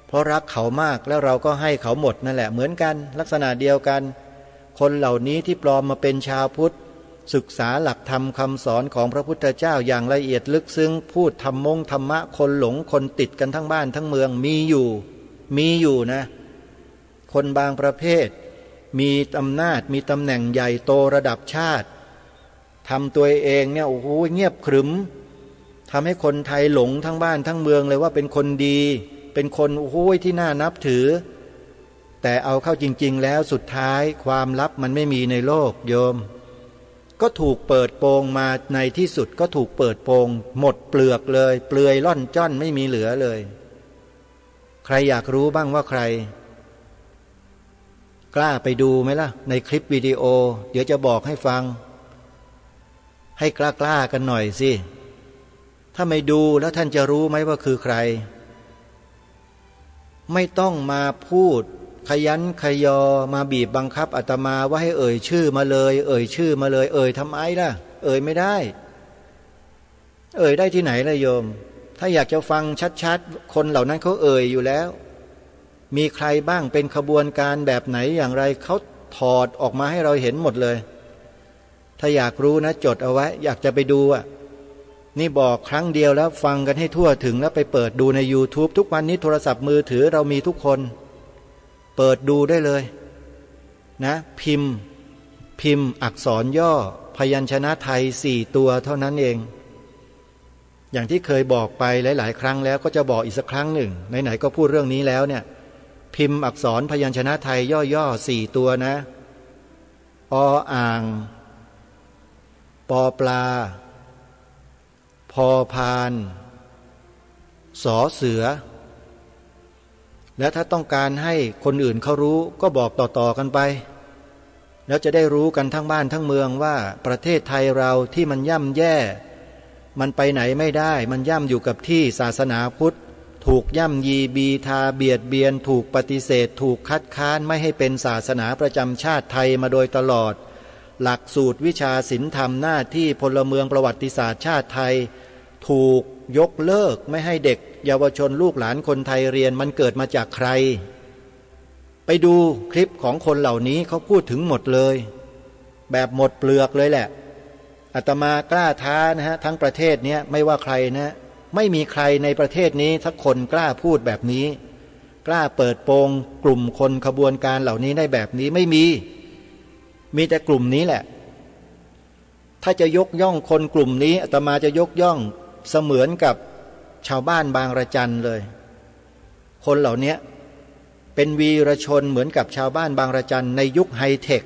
เพราะรักเขามากแล้วเราก็ให้เขาหมดนั่นแหละเหมือนกันลักษณะเดียวกันคนเหล่านี้ที่ปลอมมาเป็นชาวพุทธศึกษาหลักธรรมคำสอนของพระพุทธเจ้าอย่างละเอียดลึกซึ้งพูดธรรมะคนหลงคนติดกันทั้งบ้านทั้งเมืองมีอยู่นะคนบางประเภทมีอำนาจมีตำแหน่งใหญ่โตระดับชาติทำตัวเองเนี่ยโอ้โหเงียบขรึมทำให้คนไทยหลงทั้งบ้านทั้งเมืองเลยว่าเป็นคนดีเป็นคนโอ้โหที่น่านับถือแต่เอาเข้าจริงๆแล้วสุดท้ายความลับมันไม่มีในโลกโยมก็ถูกเปิดโปงมาในที่สุดก็ถูกเปิดโปงหมดเปลือกเลยเปลือยล่อนจ้อนไม่มีเหลือเลยใครอยากรู้บ้างว่าใครกล้าไปดูไหมล่ะในคลิปวิดีโอเดี๋ยวจะบอกให้ฟังให้กล้ากันหน่อยสิถ้าไม่ดูแล้วท่านจะรู้ไหมว่าคือใครไม่ต้องมาพูดขยันขยอมาบีบบังคับอาตมาว่าให้เอ่ยชื่อมาเลยเอ่ยชื่อมาเลยเอ่ยทำไมล่ะเอ่ยไม่ได้เอ่ยได้ที่ไหนล่ะโยมถ้าอยากจะฟังชัดๆคนเหล่านั้นเขาเอ่ยอยู่แล้วมีใครบ้างเป็นขบวนการแบบไหนอย่างไรเขาถอดออกมาให้เราเห็นหมดเลยถ้าอยากรู้นะจดเอาไว้อยากจะไปดูนี่บอกครั้งเดียวแล้วฟังกันให้ทั่วถึงแล้วไปเปิดดูใน YouTube ทุกวันนี้โทรศัพท์มือถือเรามีทุกคนเปิดดูได้เลยนะพิมพ์อักษรย่อพยัญชนะไทย4ตัวเท่านั้นเองอย่างที่เคยบอกไปหลายๆครั้งแล้วก็จะบอกอีกสักครั้งหนึ่งไหนๆก็พูดเรื่องนี้แล้วเนี่ยพิมพ์อักษรพยัญชนะไทยย่อ4ตัวนะออ่างปอปลาพอพานสอเสือและถ้าต้องการให้คนอื่นเขารู้ก็บอกต่อๆกันไปแล้วจะได้รู้กันทั้งบ้านทั้งเมืองว่าประเทศไทยเราที่มันย่ำแย่มันไปไหนไม่ได้มันย่ำอยู่กับที่ศาสนาพุทธถูกย่ำยีบีทาเบียดเบียนถูกปฏิเสธถูกคัดค้านไม่ให้เป็นศาสนาประจำชาติไทยมาโดยตลอดหลักสูตรวิชาศีลธรรมหน้าที่พลเมืองประวัติศาสตร์ชาติไทยถูกยกเลิกไม่ให้เด็กเยาวชนลูกหลานคนไทยเรียนมันเกิดมาจากใครไปดูคลิปของคนเหล่านี้เขาพูดถึงหมดเลยแบบหมดเปลือกเลยแหละอาตมากล้าท้านะฮะทั้งประเทศนี้ไม่ว่าใครนะไม่มีใครในประเทศนี้สักคนกล้าพูดแบบนี้กล้าเปิดโปงกลุ่มคนขบวนการเหล่านี้ได้แบบนี้ไม่มีแต่กลุ่มนี้แหละถ้าจะยกย่องคนกลุ่มนี้อาตมาจะยกย่องเสมือนกับชาวบ้านบางระจันเลยคนเหล่านี้เป็นวีรชนเหมือนกับชาวบ้านบางระจันในยุคไฮเทค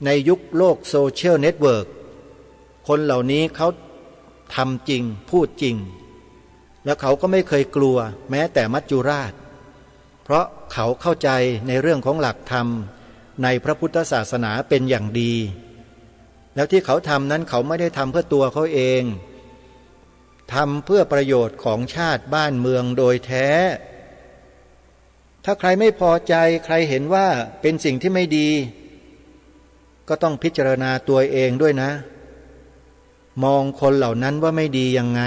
ในยุคโลกโซเชียลเน็ตเวิร์กคนเหล่านี้เขาทำจริงพูดจริงแล้วเขาก็ไม่เคยกลัวแม้แต่มัจจุราชเพราะเขาเข้าใจในเรื่องของหลักธรรมในพระพุทธศาสนาเป็นอย่างดีแล้วที่เขาทำนั้นเขาไม่ได้ทำเพื่อตัวเขาเองทำเพื่อประโยชน์ของชาติบ้านเมืองโดยแท้ถ้าใครไม่พอใจใครเห็นว่าเป็นสิ่งที่ไม่ดีก็ต้องพิจารณาตัวเองด้วยนะมองคนเหล่านั้นว่าไม่ดียังไง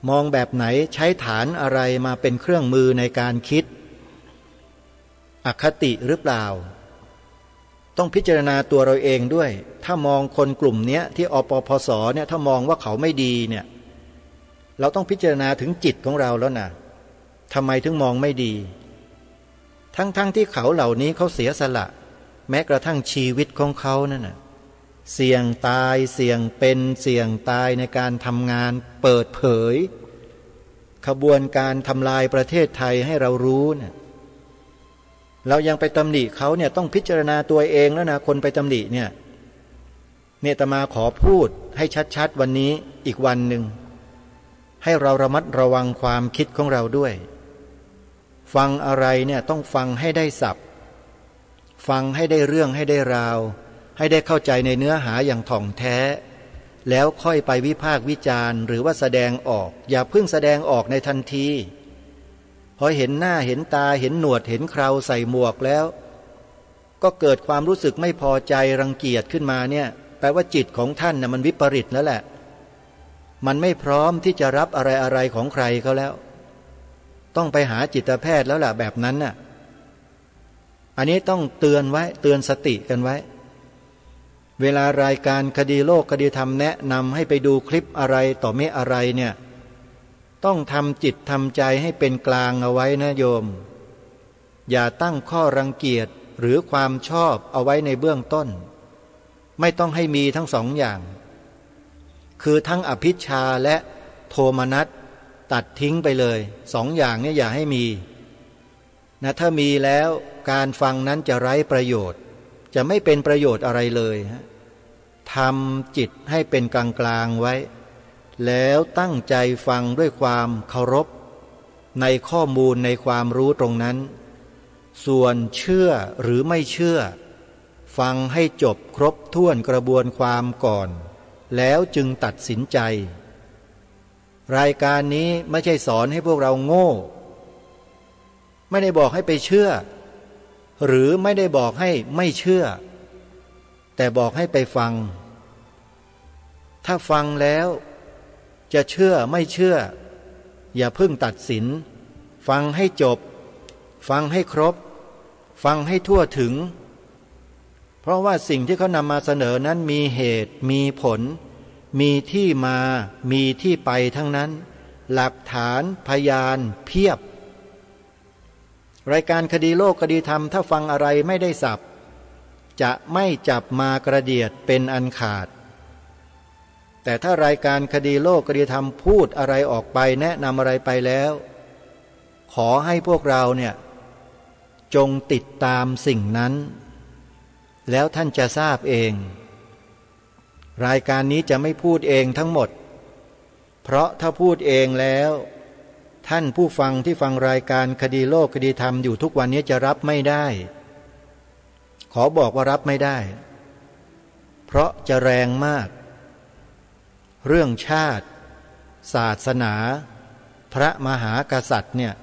มองแบบไหนใช้ฐานอะไรมาเป็นเครื่องมือในการคิดอคติหรือเปล่าต้องพิจารณาตัวเราเองด้วยถ้ามองคนกลุ่มนี้ที่อปพสเนี่ยถ้ามองว่าเขาไม่ดีเนี่ยเราต้องพิจารณาถึงจิตของเราแล้วนะทำไมถึงมองไม่ดีทั้งที่เขาเหล่านี้เขาเสียสละแม้กระทั่งชีวิตของเขานั่นน่ะเสี่ยงตายเสี่ยงเป็นเสี่ยงตายในการทำงานเปิดเผยขบวนการทำลายประเทศไทยให้เรารู้เนี่ยเรายังไปตำหนิเขาเนี่ยต้องพิจารณาตัวเองแล้วนะคนไปตำหนิเนี่ยอาตมาขอพูดให้ชัดๆวันนี้อีกวันหนึ่งให้เราระมัดระวังความคิดของเราด้วยฟังอะไรเนี่ยต้องฟังให้ได้ศัพท์ฟังให้ได้เรื่องให้ได้ราวให้ได้เข้าใจในเนื้อหาอย่างถ่องแท้แล้วค่อยไปวิพากษ์วิจารณ์หรือว่าแสดงออกอย่าเพิ่งแสดงออกในทันทีพอเห็นหน้าเห็นตาเห็นหนวดเห็นเคราใส่หมวกแล้วก็เกิดความรู้สึกไม่พอใจรังเกียจขึ้นมาเนี่ยแปลว่าจิตของท่านน่ะมันวิปริตแล้วแหละ มันไม่พร้อมที่จะรับอะไรของใครเขาแล้วต้องไปหาจิตแพทย์แล้วล่ะแบบนั้นน่ะอันนี้ต้องเตือนไว้เตือนสติกันไว้เวลารายการคดีโลกคดีธรรมแนะนำให้ไปดูคลิปอะไรต่อไม่อะไรเนี่ยต้องทำจิตทำใจให้เป็นกลางเอาไว้นะโยมอย่าตั้งข้อรังเกียจหรือความชอบเอาไว้ในเบื้องต้นไม่ต้องให้มีทั้งสองอย่างคือทั้งอภิชฌาและโทมนัสตัดทิ้งไปเลยสองอย่างนี้อย่าให้มีนะถ้ามีแล้วการฟังนั้นจะไร้ประโยชน์จะไม่เป็นประโยชน์อะไรเลยทำจิตให้เป็นกลางๆไว้แล้วตั้งใจฟังด้วยความเคารพในข้อมูลในความรู้ตรงนั้นส่วนเชื่อหรือไม่เชื่อฟังให้จบครบถ้วนกระบวนความก่อนแล้วจึงตัดสินใจรายการนี้ไม่ใช่สอนให้พวกเราโง่ไม่ได้บอกให้ไปเชื่อหรือไม่ได้บอกให้ไม่เชื่อแต่บอกให้ไปฟังถ้าฟังแล้วจะเชื่อไม่เชื่ออย่าเพิ่งตัดสินฟังให้จบฟังให้ครบฟังให้ทั่วถึงเพราะว่าสิ่งที่เขานำมาเสนอนั้นมีเหตุมีผลมีที่มามีที่ไปทั้งนั้นหลักฐานพยานเพียบรายการคดีโลกคดีธรรมถ้าฟังอะไรไม่ได้สับจะไม่จับมากระเดียดเป็นอันขาดแต่ถ้ารายการคดีโลกคดีธรรมพูดอะไรออกไปแนะนำอะไรไปแล้วขอให้พวกเราเนี่ยจงติดตามสิ่งนั้นแล้วท่านจะทราบเองรายการนี้จะไม่พูดเองทั้งหมดเพราะถ้าพูดเองแล้วท่านผู้ฟังที่ฟังรายการคดีโลกคดีธรรมอยู่ทุกวันนี้จะรับไม่ได้ขอบอกว่ารับไม่ได้เพราะจะแรงมากเรื่องชาติศาสนาพระมหากษัตริย์เนี่ย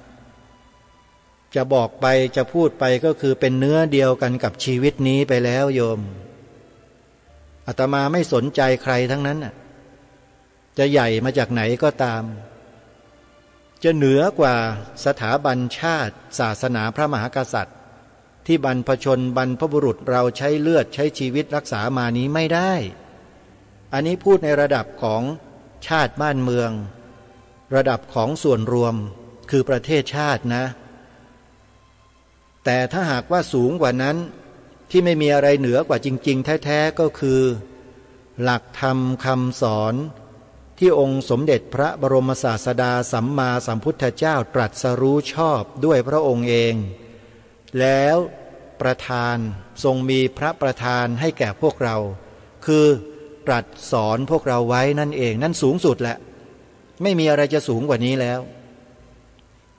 จะบอกไปจะพูดไปก็คือเป็นเนื้อเดียวกันกับชีวิตนี้ไปแล้วโยมอาตมาไม่สนใจใครทั้งนั้นน่ะจะใหญ่มาจากไหนก็ตามจะเหนือกว่าสถาบันชาติศาสนาพระมหากษัตริย์ที่บรรพชนบรรพบุรุษเราใช้เลือดใช้ชีวิตรักษามานี้ไม่ได้อันนี้พูดในระดับของชาติบ้านเมืองระดับของส่วนรวมคือประเทศชาตินะแต่ถ้าหากว่าสูงกว่านั้นที่ไม่มีอะไรเหนือกว่าจริงๆแท้ๆก็คือหลักธรรมคำสอนที่องค์สมเด็จพระบรมศาสดาสัมมาสัมพุทธเจ้าตรัสรู้ชอบด้วยพระองค์เองแล้วประทานทรงมีพระประทานให้แก่พวกเราคือตรัสสอนพวกเราไว้นั่นเองนั่นสูงสุดแหละไม่มีอะไรจะสูงกว่านี้แล้ว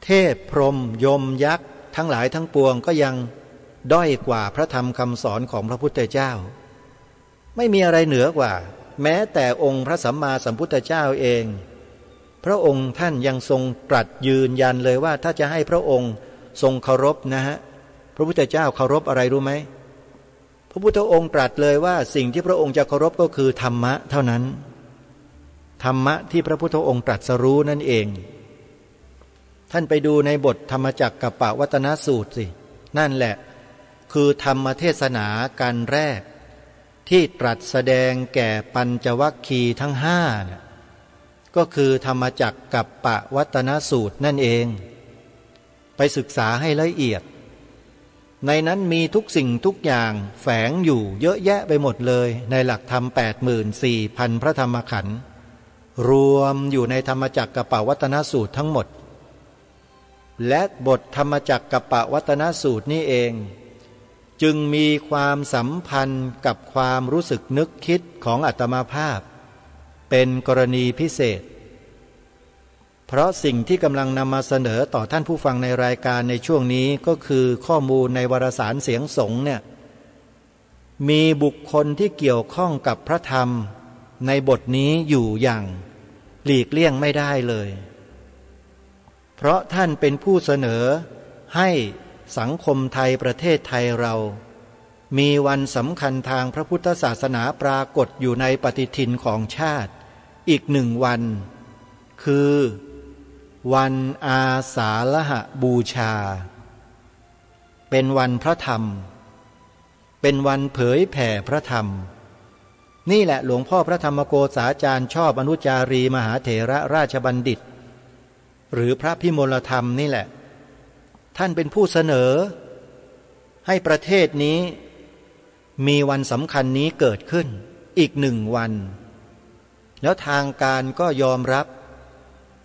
เทพพรหมยมยักษ์ทั้งหลายทั้งปวงก็ยังด้อยกว่าพระธรรมคำสอนของพระพุทธเจ้าไม่มีอะไรเหนือกว่าแม้แต่องค์พระสัมมาสัมพุทธเจ้าเองพระองค์ท่านยังทรงตรัสยืนยันเลยว่าถ้าจะให้พระองค์ทรงเคารพนะฮะพระพุทธเจ้าเคารพอะไรรู้ไหมพระพุทธองค์ตรัสเลยว่าสิ่งที่พระองค์จะเคารพก็คือธรรมะเท่านั้นธรรมะที่พระพุทธองค์ตรัสรู้นั่นเองท่านไปดูในบทธรรมจักรกัปปวัตนสูตรสินั่นแหละคือธรรมเทศนาการแรกที่ตรัสแสดงแก่ปัญจวัคคีย์ทั้งห้าก็คือธรรมจักรกัปปวัตนสูตรนั่นเองไปศึกษาให้ละเอียดในนั้นมีทุกสิ่งทุกอย่างแฝงอยู่เยอะแยะไปหมดเลยในหลักธรรม 84,000 พระธรรมขันธ์รวมอยู่ในธรรมจักรกัปปวัตนสูตรทั้งหมดและบทธรรมจักรกัปปวัตนสูตรนี้เองจึงมีความสัมพันธ์กับความรู้สึกนึกคิดของอาตมาภาพเป็นกรณีพิเศษเพราะสิ่งที่กำลังนำมาเสนอต่อท่านผู้ฟังในรายการในช่วงนี้ก็คือข้อมูลในวารสารเสียงสงฆ์เนี่ยมีบุคคลที่เกี่ยวข้องกับพระธรรมในบทนี้อยู่อย่างหลีกเลี่ยงไม่ได้เลยเพราะท่านเป็นผู้เสนอให้สังคมไทยประเทศไทยเรามีวันสำคัญทางพระพุทธศาสนาปรากฏอยู่ในปฏิทินของชาติ อีก1 วันคือวันอาสาฬหบูชาเป็นวันพระธรรมเป็นวันเผยแผ่พระธรรมนี่แหละหลวงพ่อพระธรรมโกษาจารย์ชอบอนุจารีมหาเถระราชบัณฑิตหรือพระพิมลธรรมนี่แหละท่านเป็นผู้เสนอให้ประเทศนี้มีวันสำคัญนี้เกิดขึ้นอีก1 วันแล้วทางการก็ยอมรับ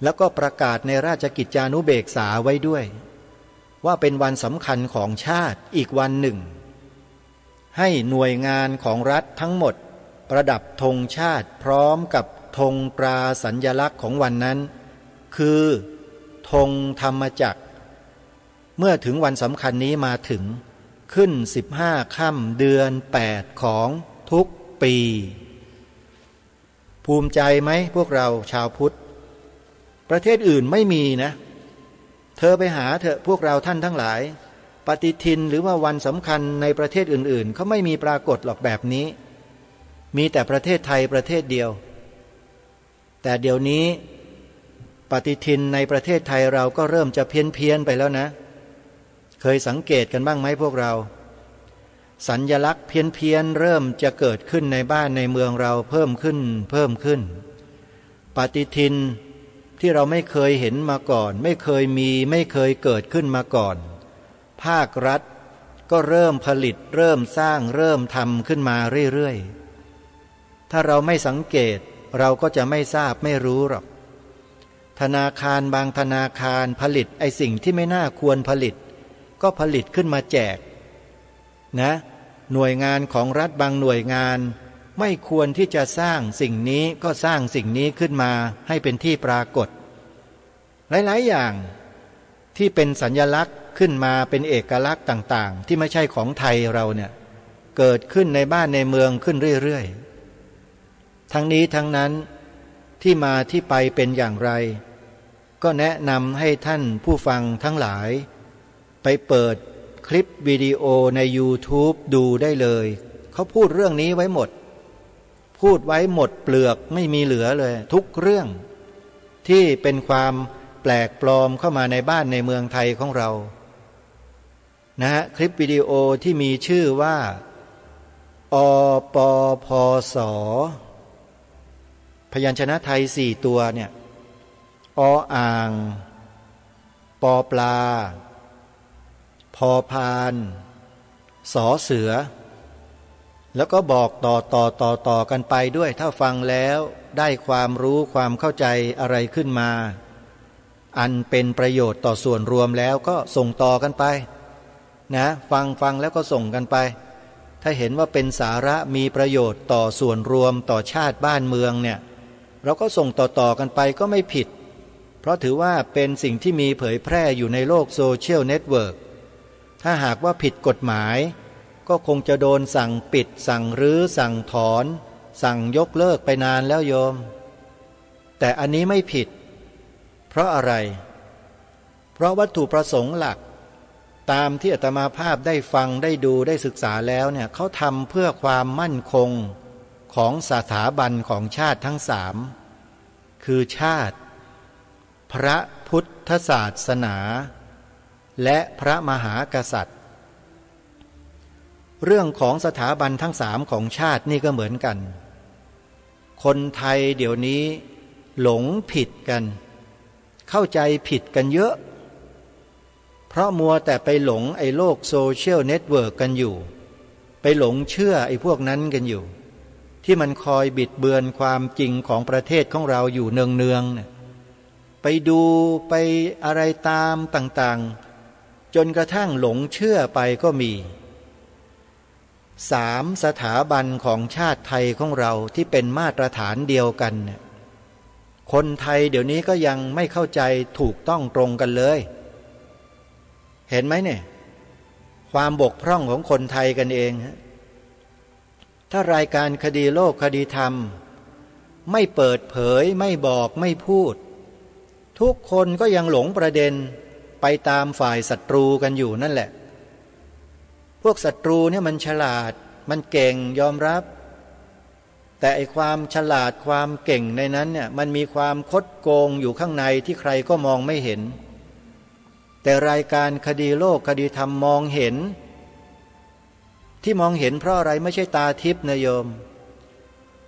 แล้วก็ประกาศในราชกิจจานุเบกษาไว้ด้วยว่าเป็นวันสำคัญของชาติอีกวันหนึ่งให้หน่วยงานของรัฐทั้งหมดประดับธงชาติพร้อมกับธงตราสัญลักษณ์ของวันนั้นคือธงธรรมจักรเมื่อถึงวันสำคัญนี้มาถึงขึ้น15 ค่ำเดือน 8ของทุกปีภูมิใจไหมพวกเราชาวพุทธประเทศอื่นไม่มีนะเธอไปหาเถอะพวกเราท่านทั้งหลายปฏิทินหรือว่าวันสำคัญในประเทศอื่นๆเขาไม่มีปรากฏหรอกแบบนี้มีแต่ประเทศไทยประเทศเดียวแต่เดี๋ยวนี้ปฏิทินในประเทศไทยเราก็เริ่มจะเพี้ยนไปแล้วนะเคยสังเกตกันบ้างไหมพวกเราสัญลักษณ์เพี้ยนเริ่มจะเกิดขึ้นในบ้านในเมืองเราเพิ่มขึ้นปฏิทินที่เราไม่เคยเห็นมาก่อนไม่เคยมีไม่เคยเกิดขึ้นมาก่อนภาครัฐก็เริ่มผลิตเริ่มสร้างเริ่มทำขึ้นมาเรื่อยๆถ้าเราไม่สังเกตเราก็จะไม่ทราบไม่รู้หรอกธนาคารบางธนาคารผลิตไอ้สิ่งที่ไม่น่าควรผลิตก็ผลิตขึ้นมาแจกนะหน่วยงานของรัฐบางหน่วยงานไม่ควรที่จะสร้างสิ่งนี้ก็สร้างสิ่งนี้ขึ้นมาให้เป็นที่ปรากฏหลายๆอย่างที่เป็นสัญลักษณ์ขึ้นมาเป็นเอกลักษณ์ต่างๆที่ไม่ใช่ของไทยเราเนี่ยเกิดขึ้นในบ้านในเมืองขึ้นเรื่อยๆทั้งนี้ทั้งนั้นที่มาที่ไปเป็นอย่างไรก็แนะนำให้ท่านผู้ฟังทั้งหลายไปเปิดคลิปวิดีโอใน YouTube ดูได้เลยเขาพูดเรื่องนี้ไว้หมดพูดไว้หมดเปลือกไม่มีเหลือเลยทุกเรื่องที่เป็นความแปลกปลอมเข้ามาในบ้านในเมืองไทยของเรานะฮะคลิปวิดีโอที่มีชื่อว่าอปพสพยัญชนะไทย4 ตัวเนี่ยออ่างปอปลาพอพานสอเสือแล้วก็บอกต่อกันไปด้วยถ้าฟังแล้วได้ความรู้ความเข้าใจอะไรขึ้นมาอันเป็นประโยชน์ต่อส่วนรวมแล้วก็ส่งต่อกันไปนะฟังแล้วก็ส่งกันไปถ้าเห็นว่าเป็นสาระมีประโยชน์ต่อส่วนรวมต่อชาติบ้านเมืองเนี่ยเราก็ส่งต่อกันไปก็ไม่ผิดเพราะถือว่าเป็นสิ่งที่มีเผยแพร่อยู่ในโลกโซเชียลเน็ตเวิร์กถ้าหากว่าผิดกฎหมายก็คงจะโดนสั่งปิดสั่งรื้อสั่งถอนสั่งยกเลิกไปนานแล้วโยมแต่อันนี้ไม่ผิดเพราะอะไรเพราะวัตถุประสงค์หลักตามที่อาตมาภาพได้ฟังได้ดูได้ศึกษาแล้วเนี่ยเขาทำเพื่อความมั่นคงของสถาบันของชาติทั้ง3คือชาติพระพุทธศาสนาและพระมหากษัตริย์เรื่องของสถาบันทั้ง3ของชาตินี่ก็เหมือนกันคนไทยเดี๋ยวนี้หลงผิดกันเข้าใจผิดกันเยอะเพราะมัวแต่ไปหลงไอ้โลกโซเชียลเน็ตเวิร์กกันอยู่ไปหลงเชื่อไอ้พวกนั้นกันอยู่ที่มันคอยบิดเบือนความจริงของประเทศของเราอยู่เนืองๆเนี่ยไปดูไปอะไรตามต่างๆจนกระทั่งหลงเชื่อไปก็มี3 สถาบันของชาติไทยของเราที่เป็นมาตรฐานเดียวกันเนี่ยคนไทยเดี๋ยวนี้ก็ยังไม่เข้าใจถูกต้องตรงกันเลยเห็นไหมเนี่ยความบกพร่องของคนไทยกันเองถ้ารายการคดีโลกคดีธรรมไม่เปิดเผยไม่บอกไม่พูดทุกคนก็ยังหลงประเด็นไปตามฝ่ายศัตรูกันอยู่นั่นแหละพวกศัตรูเนี่ยมันฉลาดมันเก่งยอมรับ แต่ไอความฉลาดความเก่งในนั้นเนี่ยมันมีความคดโกงอยู่ข้างในที่ใครก็มองไม่เห็นแต่รายการคดีโลกคดีธรรมมองเห็นที่มองเห็นเพราะอะไรไม่ใช่ตาทิพย์นะโยม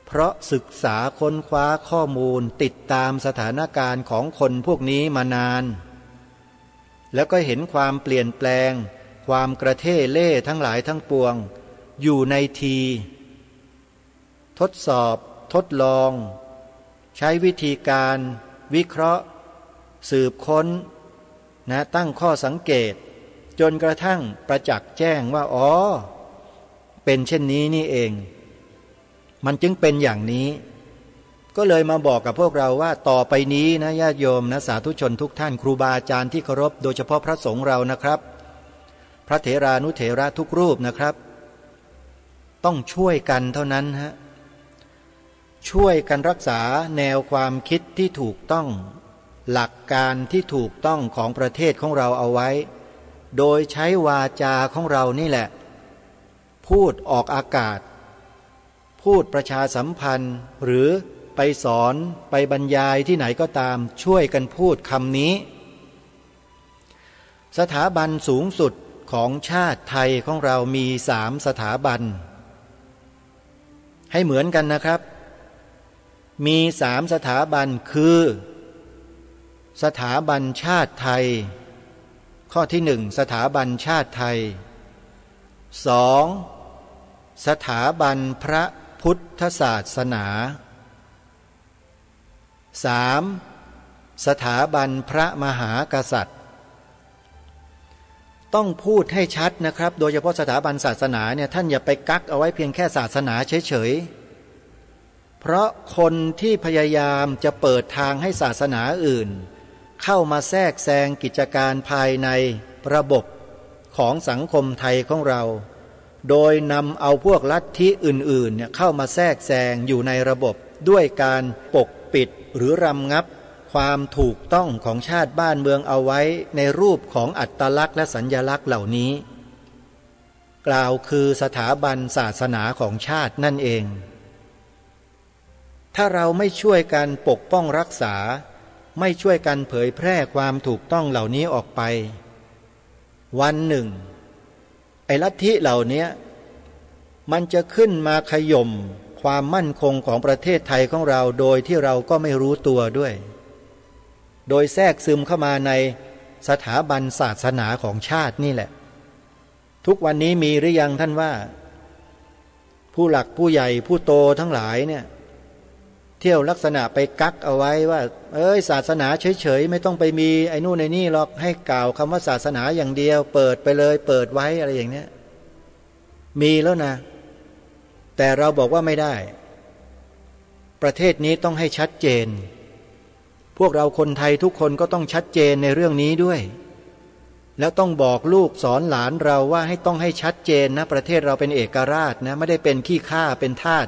เพราะศึกษาค้นคว้าข้อมูลติดตามสถานการณ์ของคนพวกนี้มานานแล้วก็เห็นความเปลี่ยนแปลงความกระเท่เล่ทั้งหลายทั้งปวงอยู่ในทีทดสอบทดลองใช้วิธีการวิเคราะห์สืบค้นนะตั้งข้อสังเกตจนกระทั่งประจักษ์แจ้งว่าอ๋อเป็นเช่นนี้นี่เองมันจึงเป็นอย่างนี้ก็เลยมาบอกกับพวกเราว่าต่อไปนี้นะญาติโยมนะสาธุชนทุกท่านครูบาอาจารย์ที่เคารพโดยเฉพาะพระสงฆ์เรานะครับพระเถรานุเถระทุกรูปนะครับต้องช่วยกันเท่านั้นฮะช่วยกันรักษาแนวความคิดที่ถูกต้องหลักการที่ถูกต้องของประเทศของเราเอาไว้โดยใช้วาจาของเรานี่แหละพูดออกอากาศพูดประชาสัมพันธ์หรือไปสอนไปบรรยายที่ไหนก็ตามช่วยกันพูดคำนี้สถาบันสูงสุดของชาติไทยของเรามี3 สถาบันให้เหมือนกันนะครับมี3 สถาบันคือสถาบันชาติไทยข้อที่1สถาบันชาติไทย2สถาบันพระพุทธศาสนา3สถาบันพระมหากษัตริย์ต้องพูดให้ชัดนะครับโดยเฉพาะสถาบันศาสนาเนี่ยท่านอย่าไปกักเอาไว้เพียงแค่ศาสนาเฉยๆเพราะคนที่พยายามจะเปิดทางให้ศาสนาอื่นเข้ามาแทรกแซงกิจการภายในระบบของสังคมไทยของเราโดยนำเอาพวกลัทธิอื่นๆเนี่ยเข้ามาแทรกแซงอยู่ในระบบด้วยการปกปิดหรือรำงับความถูกต้องของชาติบ้านเมืองเอาไว้ในรูปของอัตลักษณ์และสัญลักษณ์เหล่านี้กล่าวคือสถาบันศาสนาของชาตินั่นเองถ้าเราไม่ช่วยกันปกป้องรักษาไม่ช่วยกันเผยแพร่ความถูกต้องเหล่านี้ออกไปวันหนึ่งไอ้ลัทธิเหล่านี้มันจะขึ้นมาขย่มความมั่นคงของประเทศไทยของเราโดยที่เราก็ไม่รู้ตัวด้วยโดยแทรกซึมเข้ามาในสถาบันศาสนาของชาตินี่แหละทุกวันนี้มีหรือยังท่านว่าผู้หลักผู้ใหญ่ผู้โตทั้งหลายเนี่ยเที่ยวลักษณะไปกักเอาไว้ว่าศาสนาเฉยๆไม่ต้องไปมีไอ้นู่นไอ้นี่หรอกให้กล่าวคำว่าศาสนาอย่างเดียวเปิดไปเลยเปิดไว้อะไรอย่างเนี้ยมีแล้วนะแต่เราบอกว่าไม่ได้ประเทศนี้ต้องให้ชัดเจนพวกเราคนไทยทุกคนก็ต้องชัดเจนในเรื่องนี้ด้วยแล้วต้องบอกลูกสอนหลานเราว่าต้องให้ชัดเจนนะประเทศเราเป็นเอกราชนะไม่ได้เป็นขี้ข้าเป็นทาส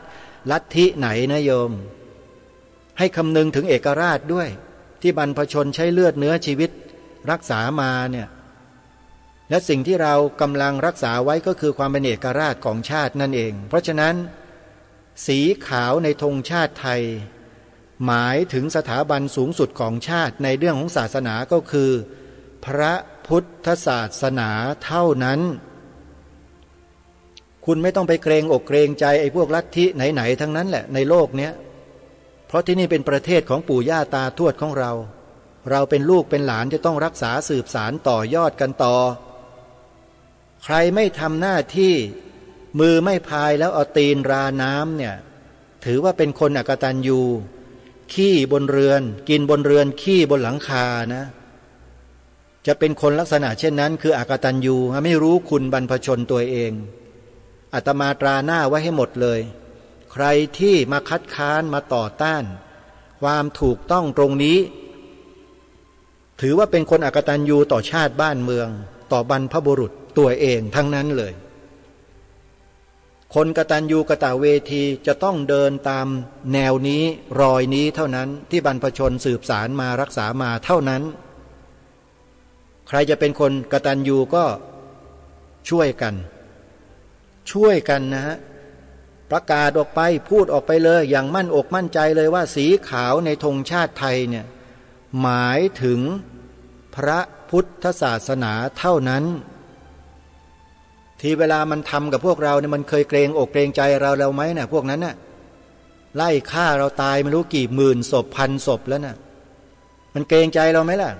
ลัทธิไหนนะโยมให้คำนึงถึงเอกราชด้วยที่บรรพชนใช้เลือดเนื้อชีวิตรักษามาเนี่ยและสิ่งที่เรากำลังรักษาไว้ก็คือความเป็นเอกราชของชาตินั่นเองเพราะฉะนั้นสีขาวในธงชาติไทยหมายถึงสถาบันสูงสุดของชาติในเรื่องของศาสนาก็คือพระพุทธศาสนาเท่านั้นคุณไม่ต้องไปเกรงอกเกรงใจไอ้พวกลัทธิไหนๆทั้งนั้นแหละในโลกเนี้ยเพราะที่นี่เป็นประเทศของปู่ย่าตาทวดของเราเราเป็นลูกเป็นหลานจะต้องรักษาสืบสารต่อยอดกันต่อใครไม่ทำหน้าที่มือไม่พายแล้วเอาตีนราน้ำเนี่ยถือว่าเป็นคนอกตัญญูขี้บนเรือนกินบนเรือนขี้บนหลังคานะจะเป็นคนลักษณะเช่นนั้นคืออกตัญญูไม่รู้คุณบรรพชนตัวเองอาตมาตราหน้าไว้ให้หมดเลยใครที่มาคัดค้านมาต่อต้านความถูกต้องตรงนี้ถือว่าเป็นคนอกตัญญูต่อชาติบ้านเมืองต่อบรรพบุรุษตัวเองทั้งนั้นเลยคนกตัญญูกตเวทีจะต้องเดินตามแนวนี้รอยนี้เท่านั้นที่บรรพชนสืบสารมารักษามาเท่านั้นใครจะเป็นคนกตัญญูก็ช่วยกันนะฮะ ประกาศออกไปพูดออกไปเลยอย่างมั่นอกมั่นใจเลยว่าสีขาวในธงชาติไทยเนี่ยหมายถึงพระพุทธศาสนาเท่านั้นที่เวลามันทำกับพวกเราเนี่ยมันเคยเกรงอกเกรงใจเราไหมเนี่ยพวกนั้นน่ะไล่ฆ่าเราตายไม่รู้กี่หมื่นศพพันศพแล้วน่ะมันเกรงใจเราไหมล่ะ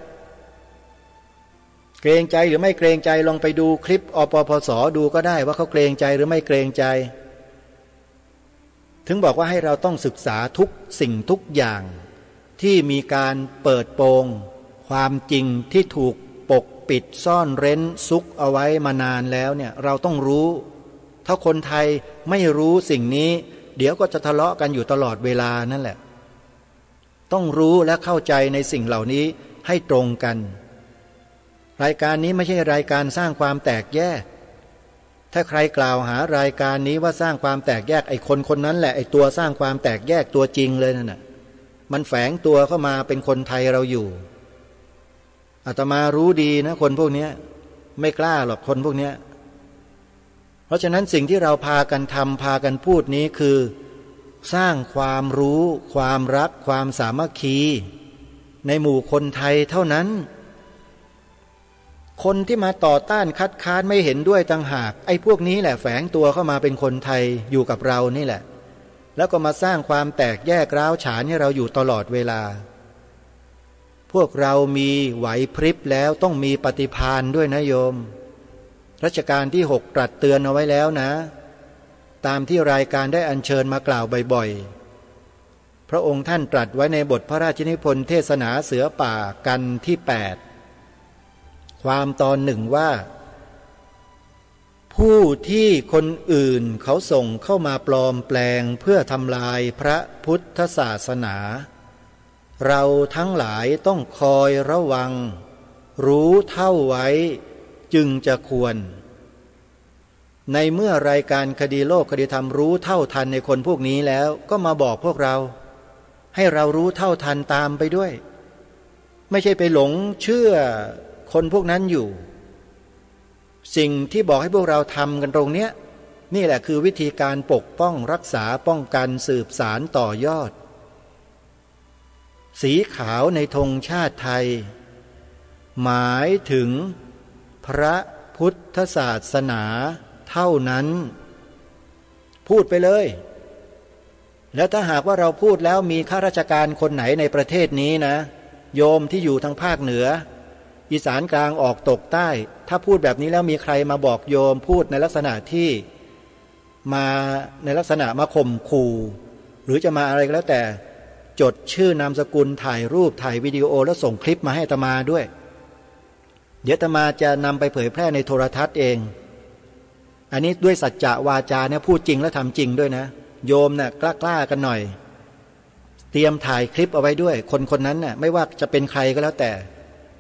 เกรงใจหรือไม่เกรงใจลองไปดูคลิปอปปส.ดูก็ได้ว่าเขาเกรงใจหรือไม่เกรงใจถึงบอกว่าให้เราต้องศึกษาทุกสิ่งทุกอย่างที่มีการเปิดโปงความจริงที่ถูกปกปิดซ่อนเร้นซุกเอาไว้มานานแล้วเนี่ยเราต้องรู้ถ้าคนไทยไม่รู้สิ่งนี้เดี๋ยวก็จะทะเลาะกันอยู่ตลอดเวลานั่นแหละต้องรู้และเข้าใจในสิ่งเหล่านี้ให้ตรงกันรายการนี้ไม่ใช่รายการสร้างความแตกแยกถ้าใครกล่าวหารายการนี้ว่าสร้างความแตกแยกไอ้คนนั้นแหละไอ้ตัวสร้างความแตกแยกตัวจริงเลยนั่นน่ะมันแฝงตัวเข้ามาเป็นคนไทยเราอยู่อาตมารู้ดีนะคนพวกนี้ไม่กล้าหรอกคนพวกนี้เพราะฉะนั้นสิ่งที่เราพากันทำพากันพูดนี้คือสร้างความรู้ความรักความสามัคคีในหมู่คนไทยเท่านั้นคนที่มาต่อต้านคัดค้านไม่เห็นด้วยต่างหากไอ้พวกนี้แหละแฝงตัวเข้ามาเป็นคนไทยอยู่กับเรานี่แหละแล้วก็มาสร้างความแตกแยกร้าวฉานให้เราอยู่ตลอดเวลาพวกเรามีไหวพริบแล้วต้องมีปฏิภาณด้วยนะโยมรัชกาลที่6ตรัสเตือนเอาไว้แล้วนะตามที่รายการได้อัญเชิญมากล่าวบ่อยๆพระองค์ท่านตรัสไว้ในบทพระราชนิพนธ์เทศนาเสือป่ากันที่8ความตอนหนึ่งว่าผู้ที่คนอื่นเขาส่งเข้ามาปลอมแปลงเพื่อทำลายพระพุทธศาสนาเราทั้งหลายต้องคอยระวังรู้เท่าไว้จึงจะควรในเมื่อรายการคดีโลกคดีธรรมรู้เท่าทันในคนพวกนี้แล้วก็มาบอกพวกเราให้เรารู้เท่าทันตามไปด้วยไม่ใช่ไปหลงเชื่อคนพวกนั้นอยู่สิ่งที่บอกให้พวกเราทำกันตรงเนี้ยนี่แหละคือวิธีการปกป้องรักษาป้องกันสืบสารต่อยอดสีขาวในธงชาติไทยหมายถึงพระพุทธศาสนาเท่านั้นพูดไปเลยแล้วถ้าหากว่าเราพูดแล้วมีข้าราชการคนไหนในประเทศนี้นะโยมที่อยู่ทางภาคเหนืออีสานกลางออกตกใต้ถ้าพูดแบบนี้แล้วมีใครมาบอกโยมพูดในลักษณะที่มาในลักษณะมาข่มขู่หรือจะมาอะไรก็แล้วแต่จดชื่อนามสกุลถ่ายรูปถ่ายวิดีโอแล้วส่งคลิปมาให้อาตมาด้วยเดี๋ยวอาตมาจะนำไปเผยแพร่ในโทรทัศน์เองอันนี้ด้วยสัจจะวาจาเนี่ยพูดจริงและทำจริงด้วยนะโยมเนี่ยกล้ากันหน่อยเตรียมถ่ายคลิปเอาไว้ด้วยคนนั้นน่ะไม่ว่าจะเป็นใครก็แล้วแต่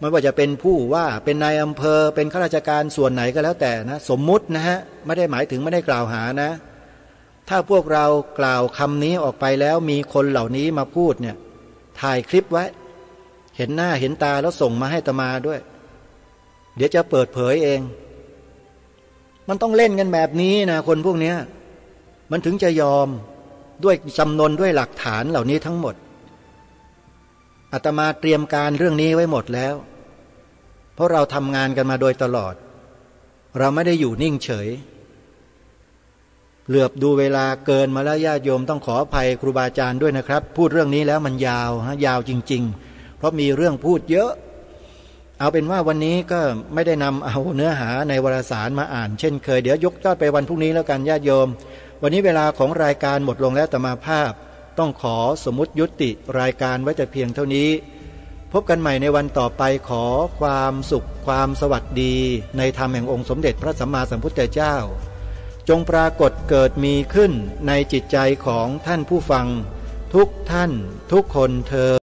ไม่ว่าจะเป็นผู้ว่าเป็นนายอำเภอเป็นข้าราชการส่วนไหนก็แล้วแต่นะสมมุตินะฮะไม่ได้หมายถึงไม่ได้กล่าวหานะถ้าพวกเรากล่าวคำนี้ออกไปแล้วมีคนเหล่านี้มาพูดเนี่ยถ่ายคลิปไว้เห็นหน้าเห็นตาแล้วส่งมาให้อาตมาด้วยเดี๋ยวจะเปิดเผยเองมันต้องเล่นกันแบบนี้นะคนพวกนี้มันถึงจะยอมด้วยจำนวนด้วยหลักฐานเหล่านี้ทั้งหมดอาตมาเตรียมการเรื่องนี้ไว้หมดแล้วเพราะเราทำงานกันมาโดยตลอดเราไม่ได้อยู่นิ่งเฉยเหลือบดูเวลาเกินมาแล้วญาติโยมต้องขออภัยครูบาอาจารย์ด้วยนะครับพูดเรื่องนี้แล้วมันยาวายาวจริงๆเพราะมีเรื่องพูดเยอะเอาเป็นว่าวันนี้ก็ไม่ได้นำเอาเนื้อหาในวารสารมาอ่านเช่นเคยเดี๋ยวยกยอดไปวันพรุ่งนี้แล้วกันญาติโยมวันนี้เวลาของรายการหมดลงแล้วอาตมาภาพต้องขอสมมุติยุติรายการไว้แต่เพียงเท่านี้พบกันใหม่ในวันต่อไปขอความสุขความสวัสดีในธรรมแห่งองค์สมเด็จพระสัมมาสัมพุทธเจ้าจงปรากฏเกิดมีขึ้นในจิตใจของท่านผู้ฟังทุกท่านทุกคนเทอญ